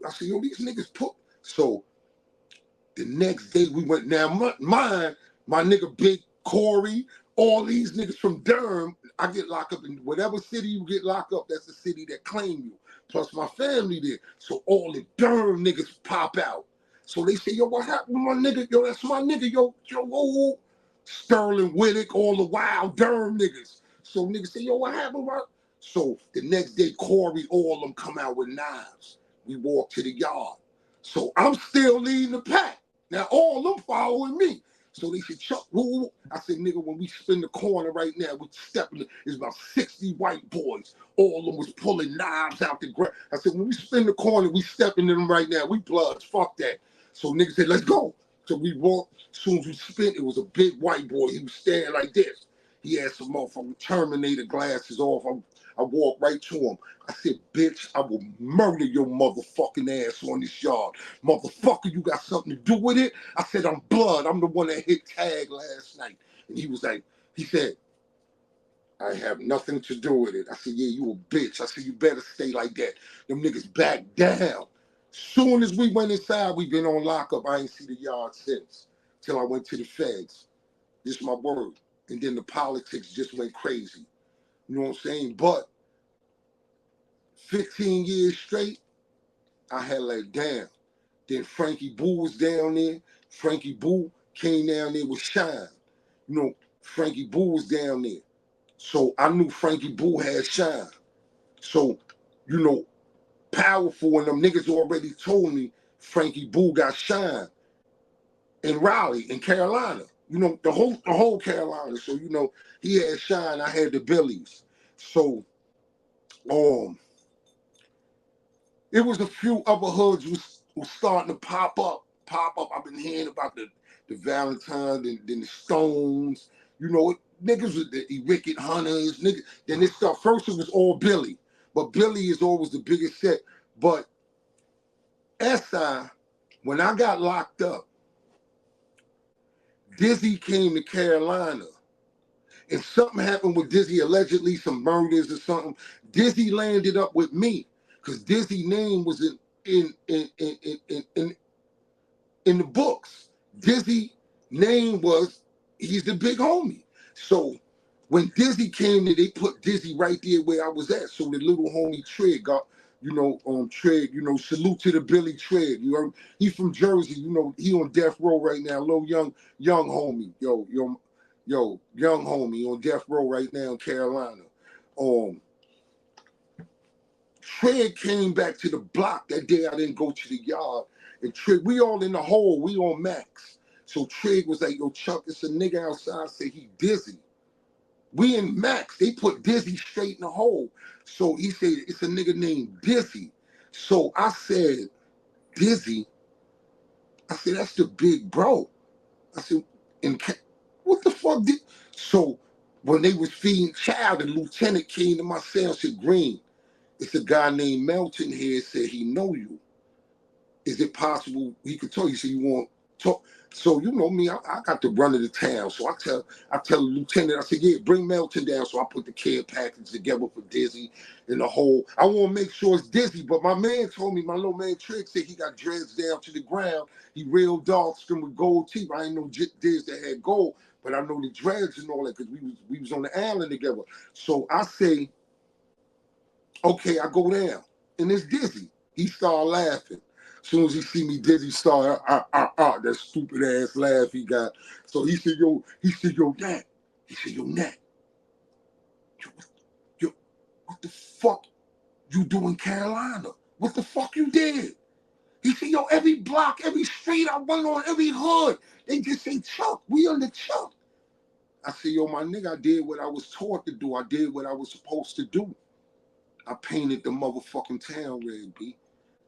Speaker 2: I said, yo, these niggas put. So the next day we went, now my nigga Big Corey, all these niggas from Durham, I get locked up in whatever city you get locked up, that's the city that claim you. Plus my family there. So all the Durham niggas pop out. So they say, yo, what happened to my nigga? Yo, that's my nigga. Yo, whoa. Sterling Whittick, all the wild Durham niggas. So niggas say, yo, what happened? So the next day, Corey, all of them come out with knives. We walk to the yard. So I'm still leading the pack. Now all of them following me. So they said, Chuck, who? I said, nigga, when we spin the corner right now, we stepping, it's about 60 white boys. All of them was pulling knives out the ground. I said, when we spin the corner, we stepping in them right now. We bloods, fuck that. So niggas said, let's go. So we walked. As soon as we spin, it was a big white boy. He was standing like this. He had some motherfucking Terminator glasses off. I walked right to him. I said, bitch, I will murder your motherfucking ass on this yard. Motherfucker, you got something to do with it? I said, I'm blood. I'm the one that hit Tag last night. And he was like, he said, I have nothing to do with it. I said, yeah, you a bitch. I said, you better stay like that. Them niggas back down. Soon as we went inside, we been on lockup. I ain't see the yard since. Till I went to the feds. This is my word. And then the politics just went crazy. You know what I'm saying? But 15 years straight, I had let down. Then Frankie Boo was down there. Frankie Boo came down there with Shine. You know, Frankie Boo was down there. So I knew Frankie Boo had Shine. So, you know, powerful, and them niggas already told me Frankie Boo got Shine in Raleigh, in Carolina. You know, the whole Carolina. So, you know, he had Shine, I had the Billies. So, it was a few other hoods was starting to pop up. I've been hearing about the Valentine, and then the Stones. You know, niggas with the Wicked Hunters. Niggas. Then it started. First it was all Billy, but Billy is always the biggest set. But SI, when I got locked up, Dizzy came to Carolina. And something happened with Dizzy, allegedly some murders or something. Dizzy landed up with me because Dizzy's name was in the books. Dizzy name was, he's the big homie. So when Dizzy came there, they put Dizzy right there where I was at. So the little homie Trigg got, Trigg, salute to the Billy Trigg. You know, he's from Jersey, he on death row right now. Little young homie, young homie on death row right now in Carolina. Trigg came back to the block that day. I didn't go to the yard. And Trigg, we all in the hole. We on max. So Trigg was like, yo, Chuck, it's a nigga outside. Say he Dizzy. We in max. They put Dizzy straight in the hole. So he said, it's a nigga named Dizzy. So I said, Dizzy? I said, that's the big bro. I said, what the fuck did? So when they was feeding child, the lieutenant came to my cell and said, Green, it's a guy named Melton here, said he know you. Is it possible he could talk? He said, you want to talk? So you know me, I got the run of the town. So I tell the lieutenant, I said, yeah, bring Melton down. So I put the care package together for Dizzy and the whole. I want to make sure it's Dizzy, but my man told me, my little man Trick said he got dreads down to the ground. He real dark skin with gold teeth. I ain't know Diz that had gold, but I know the dreads and all that because we was on the island together. So I say, okay, I go down and it's Dizzy. He started laughing. As soon as he see me, Dizzy start that stupid ass laugh he got. So he said, yo, Nat. He said, yo, Nat, yo, what the fuck you do in Carolina? What the fuck you did? He said, yo, every block, every street I went on, every hood, they just say Chuck, we on the Chuck. I said, yo, my nigga, I did what I was taught to do. I did what I was supposed to do. I painted the motherfucking town red, B.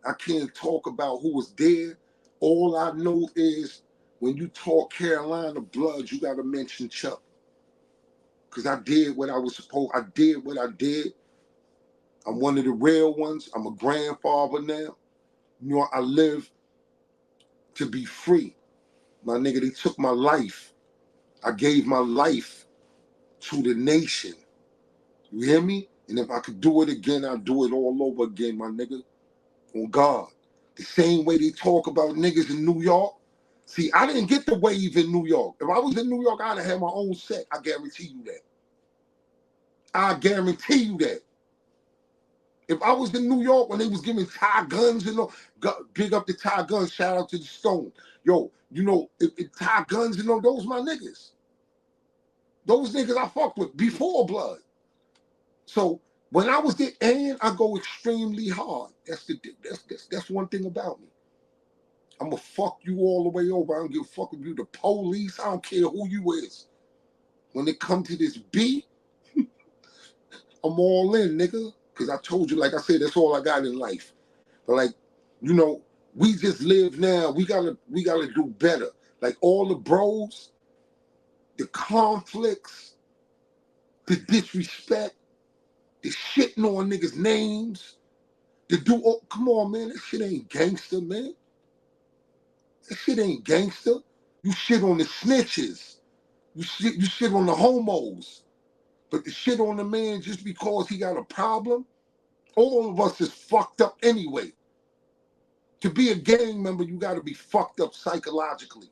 Speaker 2: I can't talk about who was there. All I know is when you talk Carolina Bloods, you got to mention Chuck. Because I did what I was supposed. I did what I did. I'm one of the real ones. I'm a grandfather now. You know, I live to be free. My nigga, they took my life. I gave my life to the nation. You hear me? And if I could do it again, I'd do it all over again, my nigga. On God. The same way they talk about niggas in New York. See, I didn't get the wave in New York. If I was in New York, I'd have had my own set. I guarantee you that. I guarantee you that. If I was in New York when they was giving Ty Guns and all, big up the Ty Guns, shout out to the Stone. Yo, you know, if Ty Guns and all, those my niggas. Those niggas I fucked with before Blood. So when I was there, and I go extremely hard. That's one thing about me. I'm gonna fuck you all the way over. I don't give a fuck if you the police. I don't care who you is. When it come to this beat, I'm all in, nigga. Cause I told you, like I said, that's all I got in life. But like, you know, we just live now. We gotta do better. Like all the bros, the conflicts, the disrespect, the shitting on niggas' names, the do. Oh, come on, man. That shit ain't gangster, man. That shit ain't gangster. You shit on the snitches. You shit on the homos. But the shit on the man just because he got a problem, all of us is fucked up anyway. To be a gang member, you gotta be fucked up psychologically.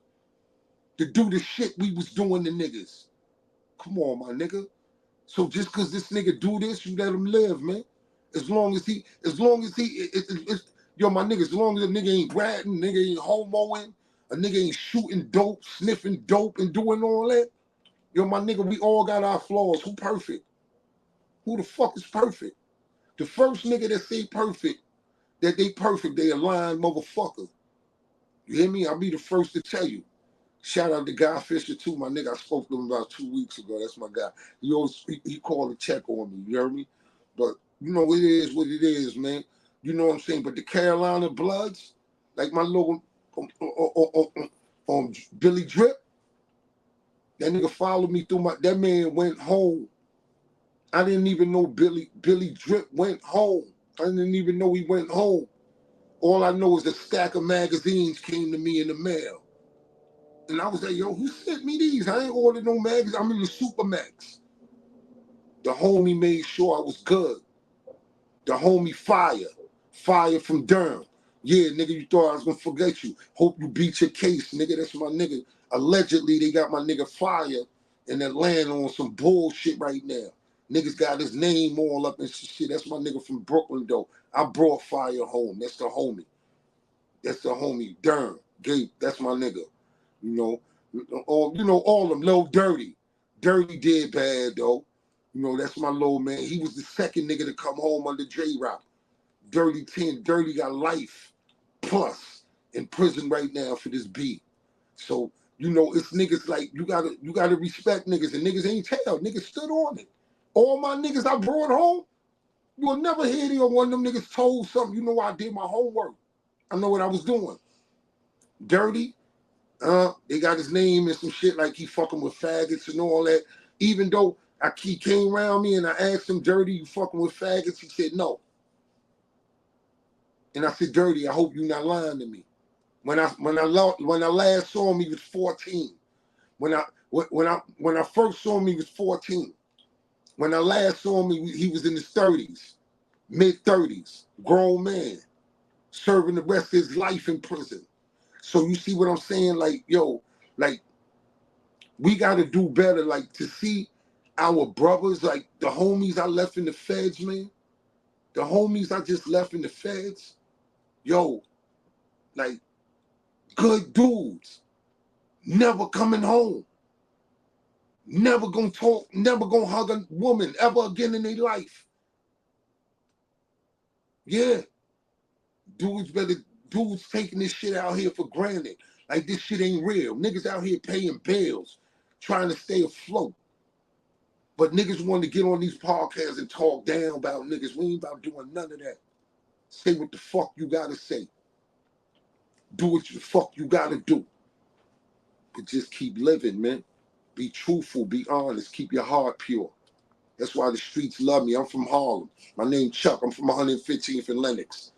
Speaker 2: To do the shit we was doing to niggas. Come on, my nigga. So just cause this nigga do this, you let him live, man. As long as he, yo, my nigga, as long as a nigga ain't ratting, nigga ain't homoing, a nigga ain't shooting dope, sniffing dope, and doing all that. Yo, my nigga, we all got our flaws. Who perfect? Who the fuck is perfect? The first nigga that say perfect, that they perfect, they a lying motherfucker. You hear me? I'll be the first to tell you. Shout out to Guy Fisher too, my nigga. I spoke to him about 2 weeks ago. That's my guy. He called to check on me. You hear me? But you know it is what it is, man. You know what I'm saying? But the Carolina Bloods, like my little Billy Drip, that nigga followed me through my. That man went home. I didn't even know Billy Drip went home. I didn't even know he went home. All I know is a stack of magazines came to me in the mail. And I was like, yo, who sent me these? I ain't ordered no magazines. I'm in the Supermax. The homie made sure I was good. The homie Fire from Durham. Yeah, nigga, you thought I was gonna forget you. Hope you beat your case, nigga. That's my nigga. Allegedly, they got my nigga Fire in Atlanta on some bullshit right now. Niggas got his name all up and shit. That's my nigga from Brooklyn, though. I brought Fire home. That's the homie. That's the homie. Durham. Gabe, that's my nigga. You know, all them. Lil Dirty. Dirty did bad, though. You know, that's my little man. He was the second nigga to come home under J-Rock. Dirty 10. Dirty got life plus in prison right now for this beat. So, you know, it's niggas like, you gotta respect niggas, and niggas ain't tell. Niggas stood on it. All my niggas I brought home, you will never hear any of one of them niggas told something. You know, I did my homework. I know what I was doing. Dirty, they got his name and some shit like he fucking with faggots and all that. Even though he came around me and I asked him, Dirty, you fucking with faggots? He said no. And I said, Dirty, I hope you're not lying to me. When I last saw him, he was 14. When I first saw him, he was 14. When I last saw him, he was in his 30s, mid-30s, grown man, serving the rest of his life in prison. So you see what I'm saying? Like, yo, like, we got to do better, like, to see our brothers, like, the homies I left in the feds, man, the homies I just left in the feds, yo, like, good dudes, never coming home, never gonna talk, never gonna hug a woman ever again in their life. Yeah, dudes taking this shit out here for granted. Like, this shit ain't real. Niggas out here paying bills, trying to stay afloat. But niggas want to get on these podcasts and talk down about niggas. We ain't about doing none of that. Say what the fuck you gotta say. Do what the fuck you gotta do. But just keep living, man. Be truthful, be honest, keep your heart pure. That's why the streets love me. I'm from Harlem. My name Chuck. I'm from 115th and Lenox.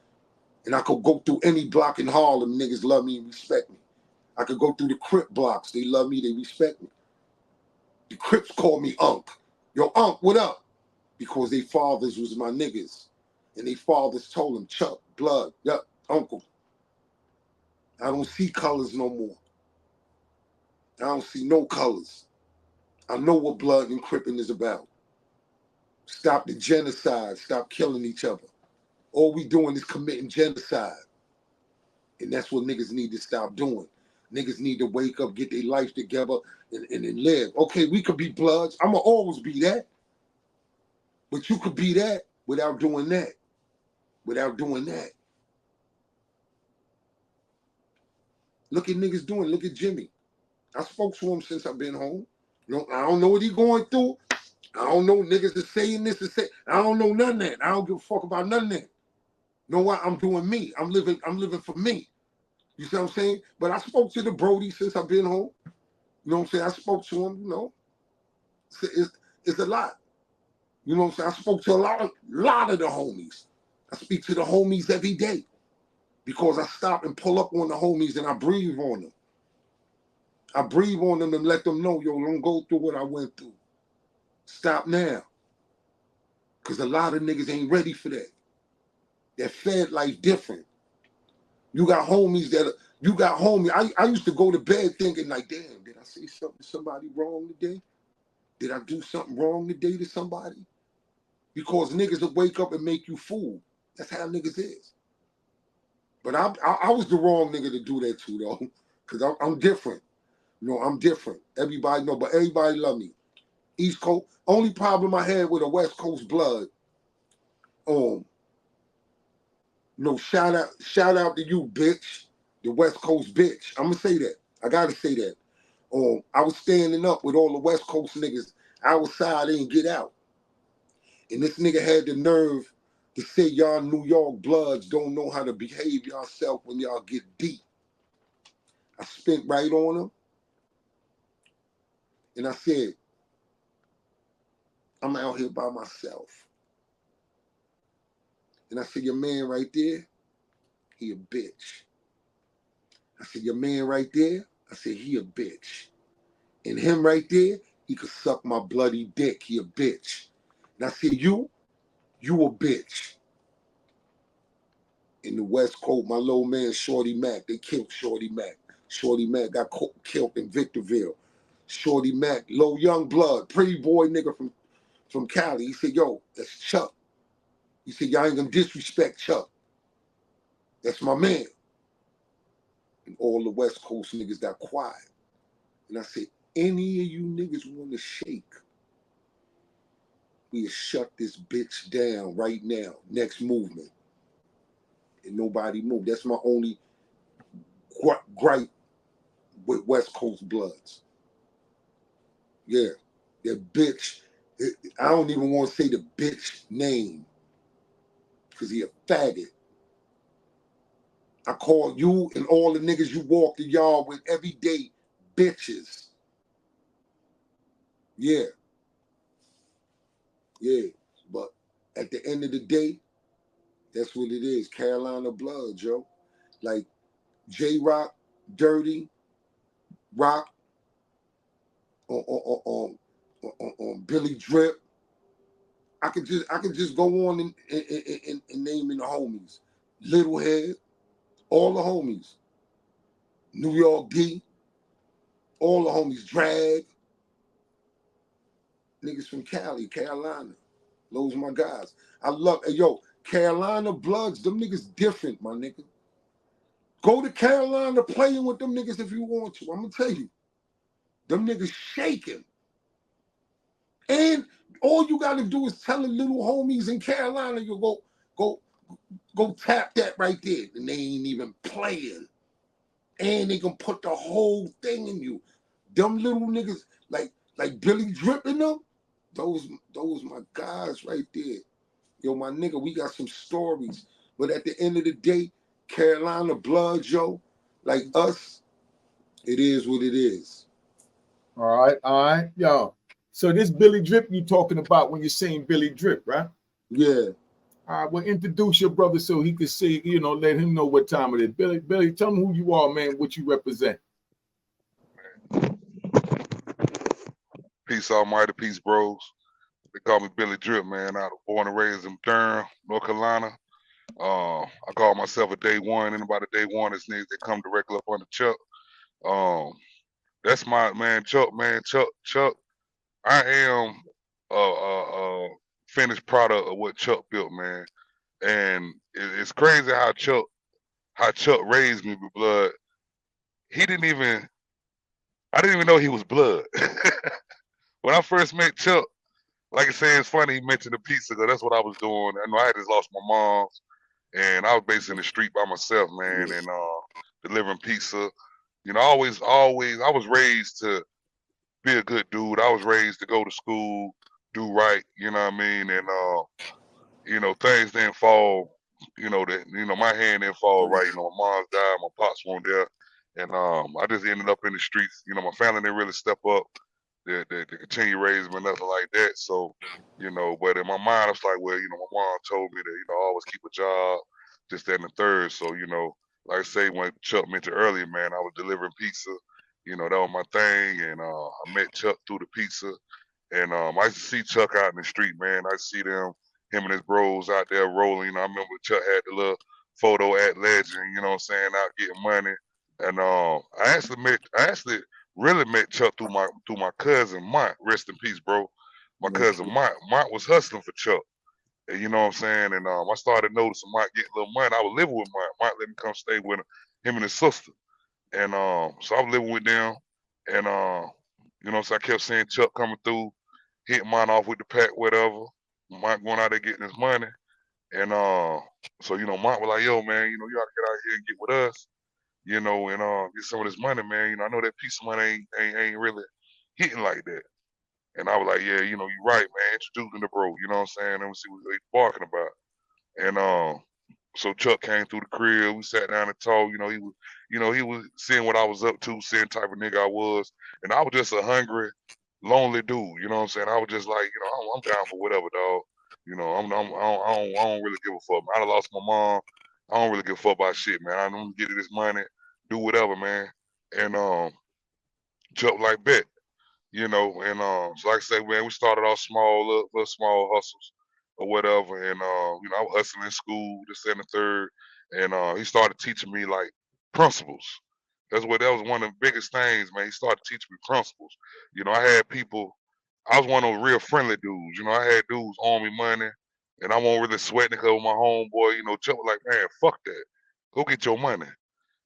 Speaker 2: And I could go through any block in Harlem. Niggas love me and respect me. I could go through the Crip blocks. They love me. They respect me. The Crips call me Unc. Yo, Unc, what up? Because they fathers was my niggas. And they fathers told them, Chuck, blood, yup, uncle. I don't see colors no more. I don't see no colors. I know what blood and cripping is about. Stop the genocide. Stop killing each other. All we doing is committing genocide. And that's what niggas need to stop doing. Niggas need to wake up, get their life together, and live. Okay, we could be bloods. I'ma always be that. But you could be that without doing that. Without doing that. Look at niggas doing. Look at Jimmy. I spoke to him since I've been home. You know, I don't know what he going through. I don't know niggas is saying this and say. I don't know none of that. I don't give a fuck about none of that. You know what? I'm doing me. I'm living for me. You see what I'm saying? But I spoke to the Brody since I've been home. You know what I'm saying? I spoke to him, you know. It's a lot. You know what I'm saying? I spoke to a lot of the homies. I speak to the homies every day because I stop and pull up on the homies and I breathe on them. I breathe on them and let them know, yo, don't go through what I went through. Stop now. Because a lot of niggas ain't ready for that. That fed life different. You got homies I used to go to bed thinking like, damn, did I say something to somebody wrong today? Did I do something wrong today to somebody? Because niggas will wake up and make you fool. That's how niggas is. But I was the wrong nigga to do that to, though. Because I'm different. You know, I'm different. Everybody know, but everybody love me. East Coast. Only problem I had with a West Coast blood. You know, shout out to you, bitch. The West Coast bitch. I'm gonna say that. I gotta say that. I was standing up with all the West Coast niggas outside and get out. And this nigga had the nerve to say y'all New York bloods don't know how to behave yourself when y'all get deep. I spent right on him. And I said, I'm out here by myself. And I said, your man right there, he a bitch. I said, your man right there, I said, he a bitch. And him right there, he could suck my bloody dick, he a bitch. And I said, you a bitch. In the West Coast, my little man, Shorty Mac, they killed Shorty Mac. Shorty Mac got killed in Victorville. Shorty Mac, low young blood, pretty boy nigga from Cali. He said, yo, that's Chuck. He said, y'all ain't gonna disrespect Chuck. That's my man. And all the West Coast niggas got quiet. And I said, any of you niggas want to shake, we'll shut this bitch down right now. Next movement. And nobody moved. That's my only gripe with West Coast bloods. Yeah, that bitch. I don't even want to say the bitch name because he a faggot. I call you and all the niggas you walk the yard with every day bitches. Yeah. Yeah. But at the end of the day, that's what it is. Carolina blood, Joe. Like, J-Rock, Dirty, Rock, on Billy Drip. I could just go on and naming the homies. Little Head, all the homies. New York D, all the homies. Drag, niggas from Cali, Carolina. Those are my guys. I love, yo, Carolina Bloods, them niggas different, my nigga. Go to Carolina playing with them niggas if you want to. I'm gonna tell you. Them niggas shaking. And all you gotta do is tell the little homies in Carolina, you go tap that right there. And they ain't even playing. And they can put the whole thing in you. Them little niggas, like Billy Drip in them, those my guys right there. Yo, my nigga, we got some stories. But at the end of the day, Carolina Bloods, yo, like us, it is what it is.
Speaker 1: All right, yo. So this Billy Drip you talking about when you're saying Billy Drip, right?
Speaker 2: Yeah.
Speaker 1: All right, well, introduce your brother so he can see, let him know what time it is. Billy, tell him who you are, man, what you represent.
Speaker 3: Peace, Almighty, peace, bros. They call me Billy Drip, man. I was born and raised in Durham, North Carolina. I call myself a day one. Anybody day one is niggas that come directly up on the Chuck. That's my man, Chuck, man. Chuck. I am a finished product of what Chuck built, man. And it's crazy how Chuck raised me with blood. I didn't even know he was blood. When I first met Chuck, like I say, it's funny he mentioned the pizza, because that's what I was doing. I know I had just lost my mom's, and I was basically in the street by myself, man, and delivering pizza. I was raised to be a good dude. I was raised to go to school, do right, you know what I mean? And things didn't fall, my hand didn't fall right. My mom's died, my pops weren't there. And I just ended up in the streets. My family didn't really step up to continue raising me, nothing like that. So, but in my mind, I was like, well, my mom told me to, always keep a job, this, that, and the third. So, like I say, when Chuck mentioned earlier, man, I was delivering pizza. That was my thing. And I met Chuck through the pizza. And I used to see Chuck out in the street, man. I see him and his bros out there rolling. I remember Chuck had the little photo at Legend, you know what I'm saying, out getting money. And I actually really met Chuck through my cousin Mont. Rest in peace, bro. My cousin Mont. Mont was hustling for Chuck. And you know what I'm saying? And I started noticing Mont getting a little money. I was living with Mont. Mont let me come stay with him and his sister. And so I was living with them. And so I kept seeing Chuck coming through, hitting Mont off with the pack, whatever. Mont going out there getting his money. And so Mont was like, yo, man, you ought to get out here and get with us, and get some of this money, man. I know that piece of money ain't really hitting like that. And I was like, yeah, you're right, man. Introduce me to bro, you know what I'm saying? Let me see what they barking about. And so Chuck came through the crib. We sat down and talked. He was seeing what I was up to, seeing type of nigga I was, and I was just a hungry, lonely dude. You know what I'm saying? I was just like, I'm down for whatever, dog. I don't really give a fuck. I done lost my mom. I don't really give a fuck about shit, man. I'm gonna get this money, do whatever, man. And Chuck like bet, and so like I say, man, we started off small, little small hustles or whatever, and I was hustling in school, this and the third, and he started teaching me like principles. That was one of the biggest things, man. He started teaching me principles. I had people. I was one of those real friendly dudes. I had dudes owing me money, and I wasn't really sweating because with my homeboy. Chuck was like, man, fuck that. Go get your money.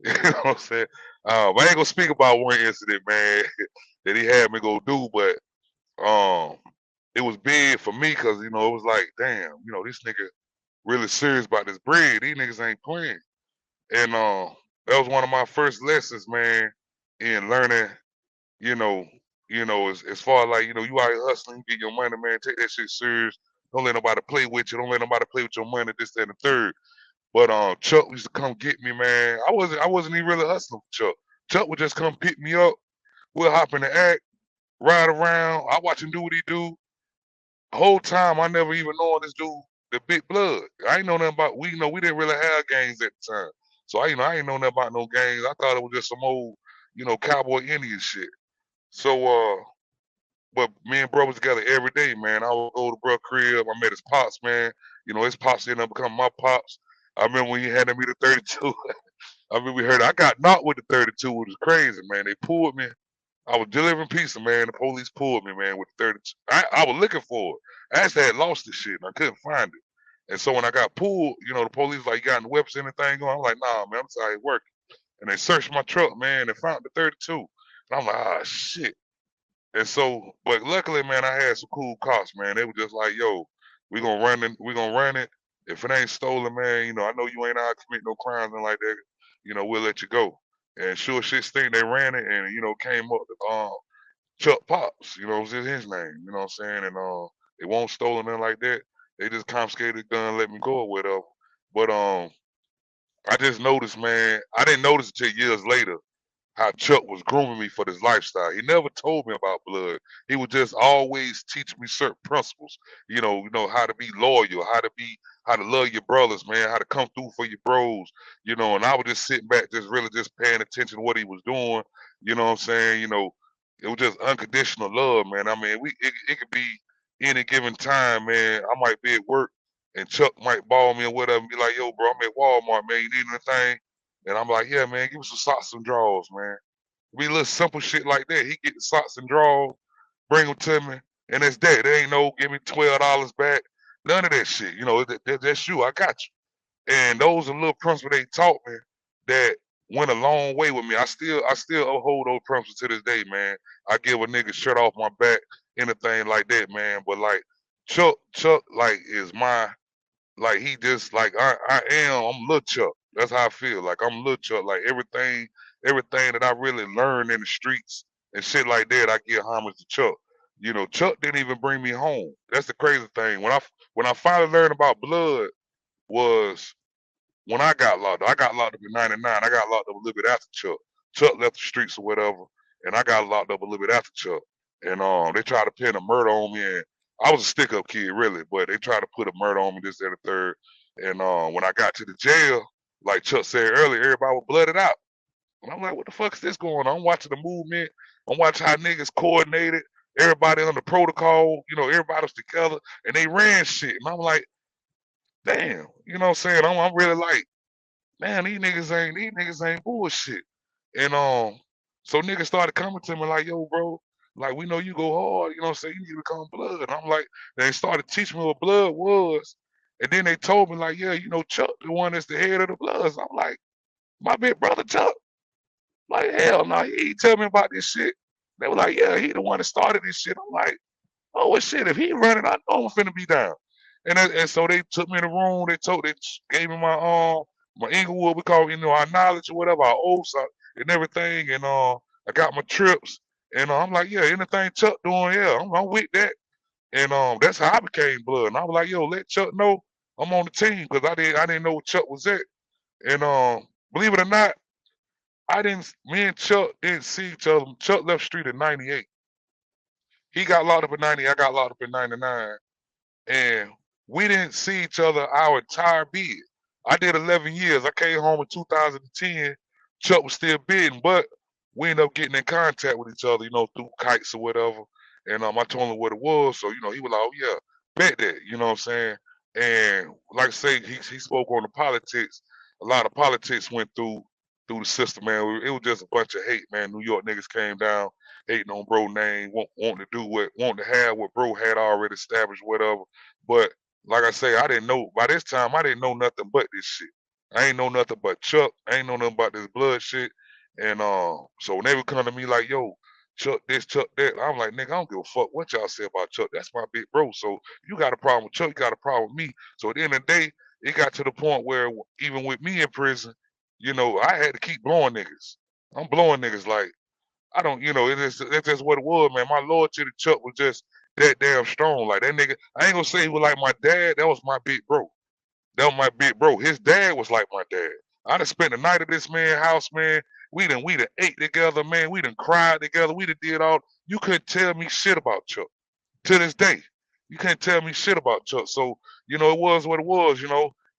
Speaker 3: You know what I'm saying? I ain't gonna speak about one incident, man, that he had me go do, but it was big for me because it was like, damn, this nigga really serious about this bread. These niggas ain't playing. And that was one of my first lessons, man, in learning, as far as like, you out here hustling, you get your money, man, take that shit serious. Don't let nobody play with you. Don't let nobody play with your money, this, that, and the third. But Chuck used to come get me, man. I wasn't even really hustling for Chuck. Chuck would just come pick me up. We'll hop in the act, ride around. I watch him do what he do. The whole time I never even known this dude, the Big Blood. I ain't know nothing about we didn't really have gangs at the time. So I ain't know nothing about no gangs. I thought it was just some old, cowboy Indian shit. So but me and bro was together every day, man. I would go to bro crib. I met his pops, man. His pops ended up becoming my pops. I remember when he handed me the 32. I mean, we heard I got knocked with the 32, which was crazy, man. They pulled me. I was delivering pizza, man. The police pulled me, man, with the 32. I was looking for it. I actually had lost the shit, and I couldn't find it. And so when I got pulled, the police like, you got any weapons and anything going? I'm like, nah, man, I'm sorry, it working. And they searched my truck, man, and found the 32. And I'm like, ah, shit. And so, but luckily, man, I had some cool cops, man. They were just like, yo, we gonna run it. If it ain't stolen, man, I know you ain't out to commit no crimes and like that, we'll let you go. And sure shit stink, they ran it and, came up to Chuck Pops, was just his name, you know what I'm saying? And it won't stolen nothing like that. They just confiscated the gun, let me go or whatever. But I just noticed, man, I didn't notice it till years later how Chuck was grooming me for this lifestyle. He never told me about blood. He would just always teach me certain principles. How to be loyal, how to love your brothers, man, how to come through for your bros. And I was just sitting back, just really just paying attention to what he was doing. You know what I'm saying? It was just unconditional love, man. I mean, it could be any given time, man. I might be at work and Chuck might ball me or whatever and be like, yo, bro, I'm at Walmart, man. You need anything? And I'm like, yeah, man, give me some socks and drawers, man. Be a little simple shit like that. He get the socks and drawers, bring them to me, and it's that. They ain't no give me $12 back. None of that shit. That's you. I got you. And those are little principles they taught me that went a long way with me. I still uphold those principles to this day, man. I give a nigga shirt off my back, anything like that, man. But like Chuck, like is my he just like I'm Lil Chuck. That's how I feel. Like I'm Lil Chuck. Like everything that I really learned in the streets and shit like that, I give homage to Chuck. Chuck didn't even bring me home. That's the crazy thing. When I finally learned about blood was when I got locked up. I got locked up in '99. I got locked up a little bit after Chuck. Chuck left the streets or whatever, and I got locked up a little bit after Chuck. And they tried to pin a murder on me, and I was a stick-up kid, really, but they tried to put a murder on me, this, that, and the third. And when I got to the jail, like Chuck said earlier, everybody was blooded out. And I'm like, what the fuck is this going on? I'm watching the movement. I'm watching how niggas coordinated. Everybody under protocol. Everybody was together, and they ran shit. And I'm like, damn. You know what I'm saying? I'm really like, man, these niggas ain't bullshit. And so niggas started coming to me like, yo, bro, like we know you go hard, you know what I'm saying? You need to become blood. And I'm like, they started teaching me what blood was. And then they told me, like, yeah, Chuck, the one that's the head of the Bloods. I'm like, my big brother Chuck. Like, hell no, he ain't tell me about this shit. They were like, yeah, he the one that started this shit. I'm like, oh well, shit, if he running, I know I'm finna be down. And so they took me in the room. They gave me my Inglewood, we call it, our knowledge or whatever, our oaths and everything. And I got my trips. And I'm like, yeah, anything Chuck doing, yeah, I'm with that. And that's how I became blood. And I was like, yo, let Chuck know I'm on the team because I didn't know what Chuck was at. And believe it or not, me and Chuck didn't see each other. Chuck left street in '98. He got locked up in '90. I got locked up in '99. And we didn't see each other our entire bid. I did 11 years. I came home in 2010. Chuck was still bidding, but we ended up getting in contact with each other, through kites or whatever. And I told him what it was. So, he was like, oh, yeah, bet that, you know what I'm saying? And like I say, he spoke on the politics. A lot of politics went through the system, man. It was just a bunch of hate, man. New York niggas came down, hating on bro name, wanting to have what bro had already established, whatever. But like I say, I didn't know by this time. I didn't know nothing but this shit. I ain't know nothing but Chuck. I ain't know nothing about this blood shit. And so when they would come to me like, yo, Chuck this, Chuck that, I'm like, nigga, I don't give a fuck what y'all say about Chuck. That's my big bro. So you got a problem with Chuck, you got a problem with me. So at the end of the day, it got to the point where even with me in prison, I had to keep blowing niggas. I'm blowing niggas like I don't, it's just what it was, man. My loyalty to Chuck was just that damn strong. Like that nigga, I ain't gonna say he was like my dad. That was my big bro. That was my big bro. His dad was like my dad. I done spent the night at this man's house, man. We done ate together, man. We done cried together. We done did all. You couldn't tell me shit about Chuck. To this day, you can't tell me shit about Chuck. So, it was what it was,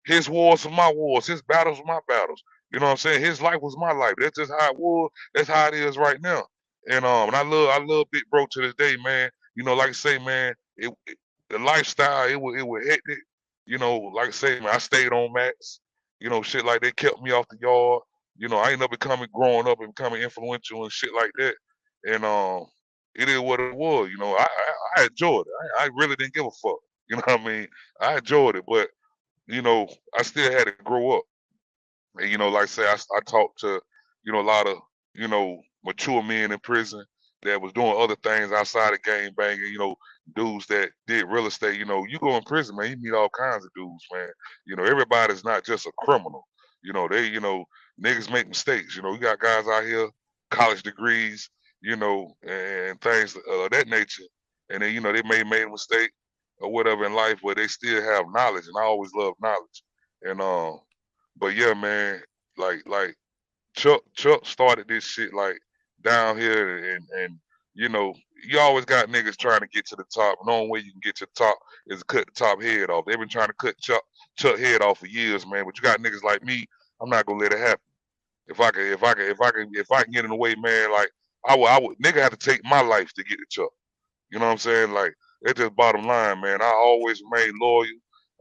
Speaker 3: His wars were my wars. His battles were my battles. You know what I'm saying? His life was my life. That's just how it was. That's how it is right now. And I love Big Bro to this day, man. You know, like I say, man, the lifestyle, it was hectic. You know, like I say, man, I stayed on mats. You know, shit like they kept me off the yard. You know, I ended up growing up and becoming influential and shit like that. And it is what it was. You know, I enjoyed it. I really didn't give a fuck. You know what I mean? I enjoyed it, but you know, I still had to grow up. And, you know, like I say, I talked to, you know, a lot of, you know, mature men in prison that was doing other things outside of gang banging, you know, dudes that did real estate. You know, you go in prison, man, you meet all kinds of dudes, man. You know, everybody's not just a criminal. You know, niggas make mistakes. You know, you got guys out here, college degrees, you know, and things of that nature. And then, you know, they may made a mistake or whatever in life, but they still have knowledge. And I always love knowledge. And but yeah, man, like Chuck started this shit like down here, and you know, you always got niggas trying to get to the top. And the only way you can get to the top is to cut the top head off. They've been trying to cut Chuck head off for years, man. But you got niggas like me. I'm not gonna let it happen. If I can get in the way, man, like I would nigga have to take my life to get to Chuck. You know what I'm saying? Like, it's just bottom line, man. I always remain loyal.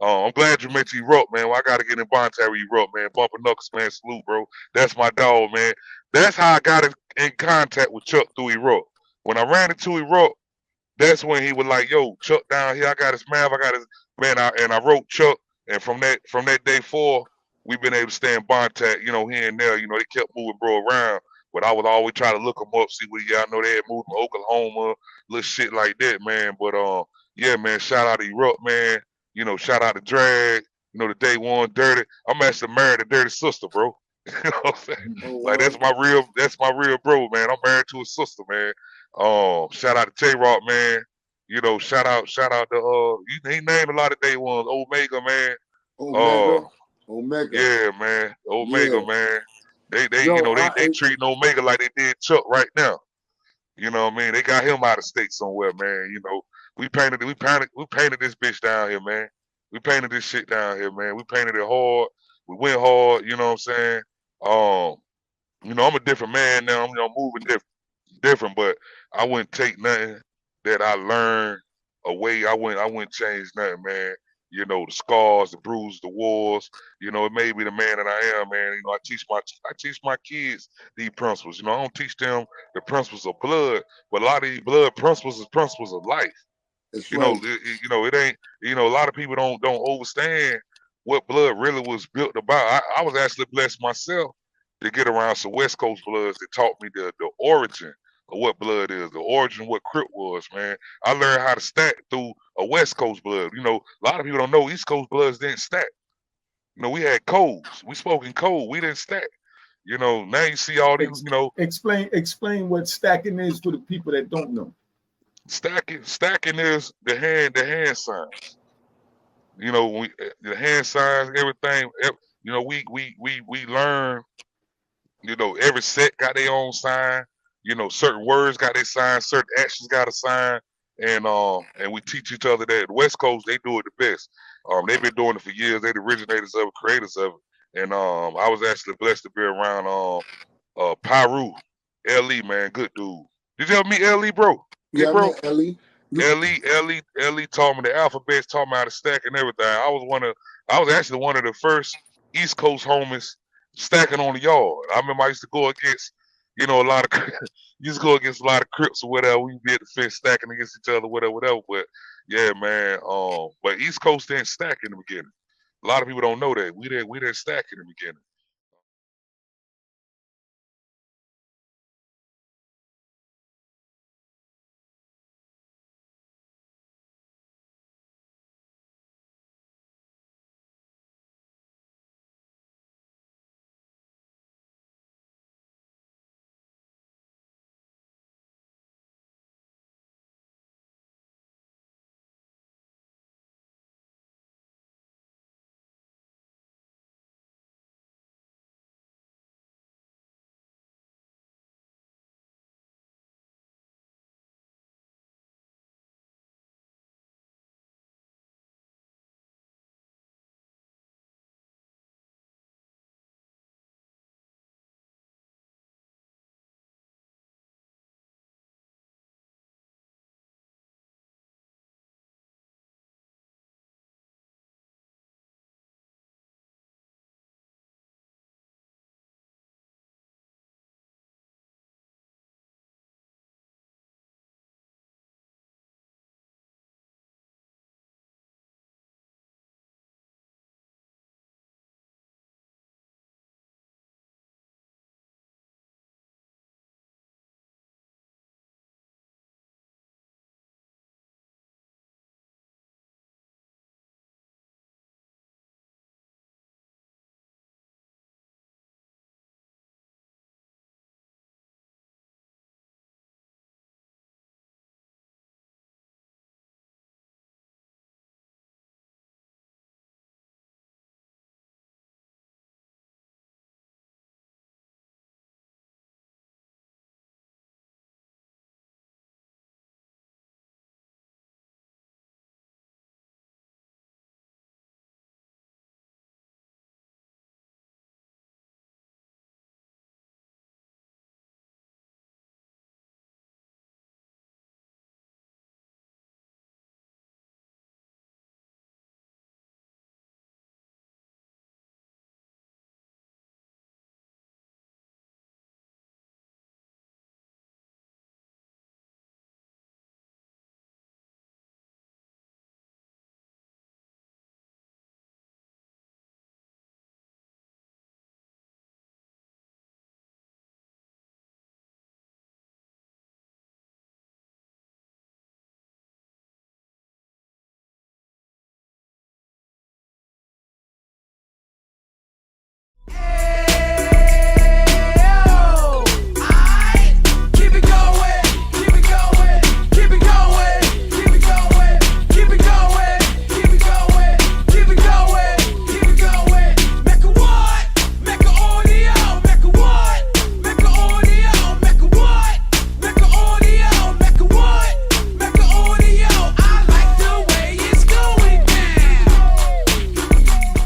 Speaker 3: I'm glad you mentioned Erupt, man. Well, I gotta get in voluntary Erupt, man. Bumping knuckles, man. Salute, bro. That's my dog, man. That's how I got in contact with Chuck through Erupt. When I ran into Erupt, that's when he was like, "Yo, Chuck down here. I got his math. I got his man." I wrote Chuck, and from that day forward, we've been able to stay in contact. You know, here and there. You know, they kept moving bro around, but I would always try to look him up, see what I know they had moved to Oklahoma, little shit like that, man. But yeah, man. Shout out to Erupt, man. You know, shout out to Drag. You know, the day one Dirty. I'm actually married to Dirty sister, bro. You know what I'm saying?
Speaker 2: Oh,
Speaker 3: Like
Speaker 2: word.
Speaker 3: that's my real bro, man. I'm married to his sister, man. Shout out to J Rock, man. You know, shout out to he named a lot of day ones. Omega, man. Uh,
Speaker 2: Omega. Omega.
Speaker 3: yeah, man. Omega,
Speaker 2: Yeah.
Speaker 3: man. They you
Speaker 2: Yo,
Speaker 3: know they treating Omega like they did Chuck right now. You know what I mean? They got him out of state somewhere, man. You know, we painted this bitch down here, man. We painted this shit down here, man. We painted it hard. We went hard, you know what I'm saying? Um, you know, I'm a different man now. I'm, you know, moving different, but I wouldn't take nothing that I learned away. I wouldn't change nothing, man. You know, the scars, the bruises, the wars. You know, it made me the man that I am, man. You know, I teach my kids these principles. You know, I don't teach them the principles of blood, but a lot of these blood principles is principles of life.
Speaker 2: That's
Speaker 3: You know,
Speaker 2: right.
Speaker 3: you know, it ain't. You know, a lot of people don't understand what blood really was built about. I was actually blessed myself to get around some West Coast bloods that taught me the origin of what blood is, the origin of what Crip was, man. I learned how to stack through a West Coast blood. You know, a lot of people don't know East Coast bloods didn't stack. You know, we had codes. We spoke in code. We didn't stack. You know, now you see all these, you know,
Speaker 1: Explain what stacking is for the people that don't know.
Speaker 3: stacking is the hand signs. You know, the hand signs, everything. You know, we learn. You know, every set got their own sign. You know, certain words got their sign, certain actions got a sign, and we teach each other that. The West Coast, they do it the best. They've been doing it for years. They're the originators of it, creators of it. And I was actually blessed to be around Pyru, Le, man, good dude. Did you ever meet Le, bro?
Speaker 2: Yeah,
Speaker 3: Big
Speaker 2: I
Speaker 3: bro?
Speaker 2: met Ellie.
Speaker 3: Le taught me the alphabets, taught me how to stack and everything. I was actually one of the first East Coast homies stacking on the yard. I remember I used to go against, you know, a lot of used to go against a lot of Crips or whatever. We be at the fence stacking against each other, whatever. But yeah, man. But East Coast didn't stack in the beginning. A lot of people don't know that. We didn't stack in the beginning.